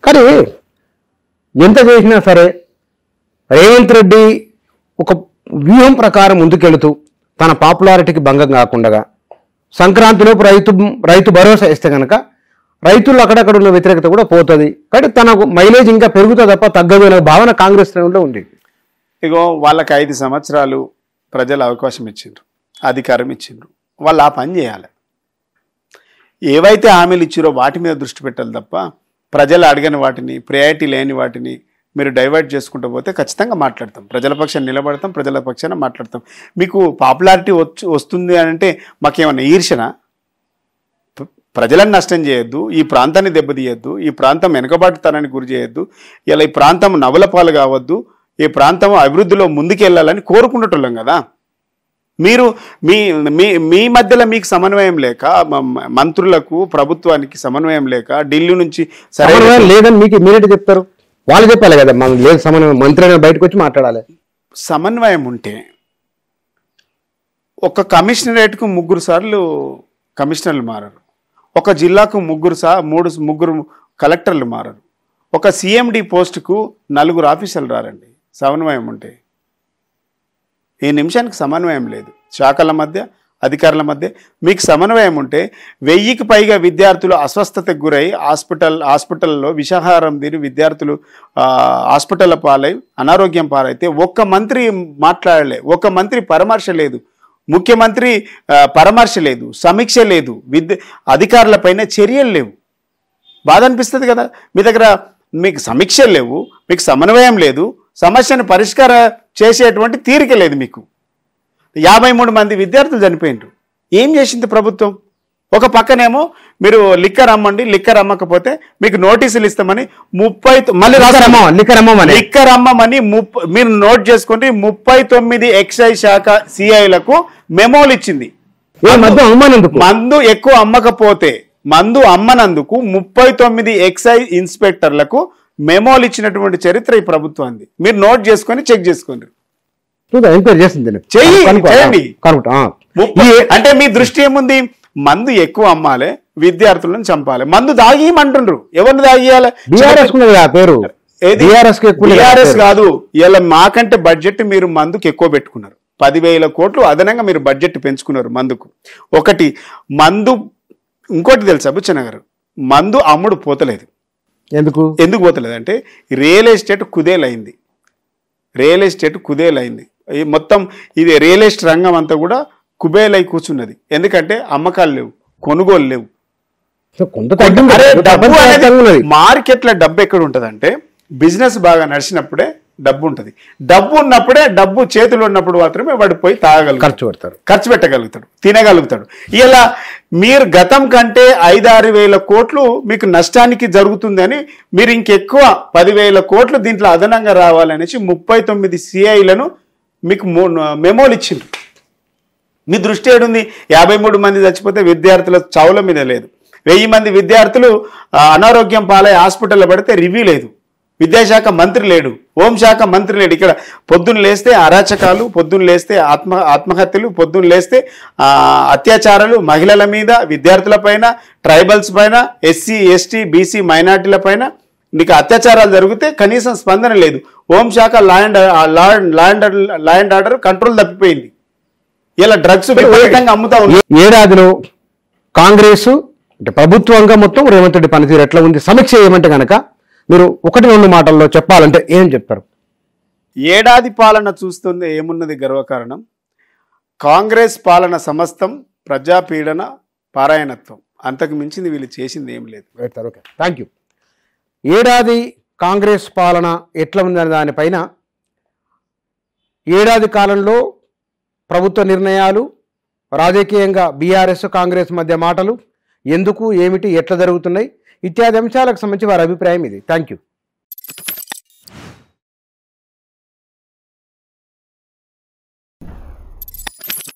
కానీ ఎంత చేసినా సరే రేవంత్ రెడ్డి ఒక వ్యూహం ప్రకారం ముందుకెళుతూ తన పాపులారిటీకి భంగం కాకుండా సంక్రాంతిలోపు రైతు భరోసా ఇస్తే కనుక రైతులు అక్కడక్కడ ఉన్న వ్యతిరేకత కూడా పోతుంది. కాబట్టి తన మైలేజ్ ఇంకా పెరుగుతుంది తప్ప తగ్గదు అనే భావన కాంగ్రెస్ శ్రేణుల్లో ఉంది. ఇగో వాళ్ళకి 5 సంవత్సరాలు ప్రజలు అవకాశం ఇచ్చిండ్రు, అధికారం ఇచ్చిండ్రు. వాళ్ళు ఆ పని చేయాలి. ఏవైతే హామీలు ఇచ్చారో వాటి మీద దృష్టి పెట్టాలి తప్ప ప్రజలు అడగని వాటిని, ప్రయారిటీ లేని వాటిని మీరు డైవర్ట్ చేసుకుంటూ పోతే ఖచ్చితంగా మాట్లాడతాం. ప్రజల పక్షాన్ని నిలబడతాం, ప్రజల పక్షాన మాట్లాడతాం. మీకు పాపులారిటీ వస్తుంది అని అంటే మాకేమన్నా ఈర్షనా? ప్రజలను నష్టం చేయొద్దు, ఈ ప్రాంతాన్ని దెబ్బతీయద్దు, ఈ ప్రాంతం వెనుకబాటుతనానికి గురి చేయొద్దు, ఇలా ఈ ప్రాంతం నవ్వుల పాలు కావద్దు, ఈ ప్రాంతం అభివృద్ధిలో ముందుకెళ్ళాలని కోరుకున్నట్టున్నాం కదా. మీరు మీ మధ్యలో మీకు సమన్వయం లేక, మంత్రులకు ప్రభుత్వానికి సమన్వయం లేక, ఢిల్లీ నుంచి సమన్వయం లేదని మీకు ఇమ్మీడియట్ చెప్తారు. వాళ్ళు చెప్పాలి కదా, మనం లేదు సమన్వయం, మంత్రి అయినా బయటకు వచ్చి మాట్లాడాలి. సమన్వయం ఉంటే ఒక కమిషనరేట్కు 3 సార్లు కమిషనర్లు మారారు, ఒక జిల్లాకు 3 కలెక్టర్లు మారారు, ఒక సిఎండి పోస్టుకు 4 ఆఫీసర్లు రారండి. సమన్వయం ఉంటే ఈ నిమిషానికి సమన్వయం లేదు. శాఖల మధ్య అధికారుల మధ్య మీకు సమన్వయం ఉంటే 1000కి పైగా విద్యార్థులు అస్వస్థతకు గురై హాస్పిటల్లో విషాహారం తిని విద్యార్థులు హాస్పిటల్ పాలై అనారోగ్యం పాలైతే ఒక్క మంత్రి మాట్లాడలే, ఒక్క మంత్రి పరామర్శ లేదు, ముఖ్యమంత్రి పరామర్శ లేదు, సమీక్ష లేదు, అధికారులపైన చర్యలు లేవు. బాధ అనిపిస్తుంది కదా. మీ దగ్గర మీకు సమీక్షలు లేవు, మీకు సమన్వయం లేదు, సమస్యను పరిష్కారం చేసేటువంటి తీరిక లేదు. మీకు 53 మంది విద్యార్థులు చనిపోయినారు. ఏం చేసింది ప్రభుత్వం? ఒక పక్కనేమో మీరు లిక్కర్ అమ్మండి, లిక్కర్ అమ్మకపోతే మీకు నోటీసులు ఇస్తామని 30 మళ్ళీ లిక్కర్ అమ్మమని మీరు నోట్ చేసుకోండి 39 ఎక్సైజ్ శాఖ సిఐలకు మెమోలు ఇచ్చింది. మందు ఎక్కువ అమ్మకపోతే మందు అమ్మనందుకు 39 ఎక్సైజ్ ఇన్స్పెక్టర్లకు మెమోలు ఇచ్చినటువంటి చరిత్ర ఈ ప్రభుత్వాన్ని. మీరు నోట్ చేసుకొని చెక్ చేసుకోండి. అంటే మీ దృష్టి ఏముంది? మందు ఎక్కువ అమ్మాలి, విద్యార్థులను చంపాలి. మందు దాగియమంటుండ్రు. ఎవరిని దాగియాలి? టీఆర్ఎస్ కాదు. ఇలా మాకంటే బడ్జెట్ మీరు మందుకు ఎక్కువ పెట్టుకున్నారు. 10,000 కోట్లు అదనంగా మీరు బడ్జెట్ పెంచుకున్నారు మందుకు. ఒకటి మందు. ఇంకోటి తెలుసా బుచ్చన్న గారు, మందు అమ్ముడు పోతలేదు. ఎందుకు పోతలేదు అంటే రియల్ ఎస్టేట్ కుదేలైంది. మొత్తం ఇది రియల్ ఎస్టేట్ రంగం అంతా కూడా కుబేలై కూర్చున్నది. ఎందుకంటే అమ్మకాలు లేవు, కొనుగోలు లేవు. మార్కెట్లో డబ్బు ఎక్కడ ఉంటుంది అంటే బిజినెస్ బాగా నడిచినప్పుడే డబ్బు ఉంటుంది. డబ్బు ఉన్నప్పుడే, డబ్బు చేతులు ఉన్నప్పుడు మాత్రమే వాడు పోయి తాగగలుగుతాడు, ఖర్చు పెట్టగలుగుతాడు, తినగలుగుతాడు. ఇలా మీరు గతం కంటే 5-6 వేల కోట్లు మీకు నష్టానికి జరుగుతుందని మీరు ఇంకెక్కువ 10,000 కోట్లు దీంట్లో అదనంగా రావాలనేసి 39 సిఐలను మీకు మెమోలు ఇచ్చిండ్రు. మీ దృష్టి ఏడుంది? 53 మంది చచ్చిపోతే విద్యార్థుల చావుల మీద లేదు. 1000 మంది విద్యార్థులు అనారోగ్యం పాలై హాస్పిటల్లో పడితే రివ్యూ లేదు. విద్యాశాఖ మంత్రి లేడు, హోంశాఖ మంత్రి లేడు. ఇక్కడ పొద్దున్న లేస్తే అరాచకాలు, పొద్దున్న లేస్తే ఆత్మహత్యలు, పొద్దున్న లేస్తే అత్యాచారాలు మహిళల మీద, విద్యార్థుల పైన, ట్రైబల్స్ పైన, ఎస్సీ ఎస్టీ బీసీ మైనార్టీల పైన నీకు అత్యాచారాలు జరిగితే కనీసం స్పందన లేదు. హోంశాఖ లా అండ్ ఆర్డర్ కంట్రోల్ తప్పిపోయింది. ఇలా డ్రగ్స్ విపరీతంగా అమ్ముతా ఉంది. ఏడాదిలో కాంగ్రెస్ అంటే ప్రభుత్వంగా మొత్తం రేవంత్ రెడ్డి పనితీరు ఎట్లా ఉంది సమీక్ష చేయమంటే కనుక మీరు 1-2 మాటల్లో చెప్పాలంటే ఏం చెప్తారు? ఏడాది పాలన చూస్తుంది ఏమున్నది గర్వకారణం. కాంగ్రెస్ పాలన సమస్తం ప్రజాపీడన, పారాయణత్వం. అంతకు మించింది వీళ్ళు చేసింది ఏం లేదు. Okay, thank you. ఏడాది కాంగ్రెస్ పాలన ఎట్లా ఉందనే దానిపైన ఏడాది కాలంలో ప్రభుత్వ నిర్ణయాలు, రాజకీయంగా బీఆర్ఎస్ కాంగ్రెస్ మధ్య మాటలు, ఎందుకు, ఏమిటి, ఎట్లా జరుగుతున్నాయి ఇత్యాది అంశాలకు సంబంధించి వారి అభిప్రాయం ఇది. Thank you.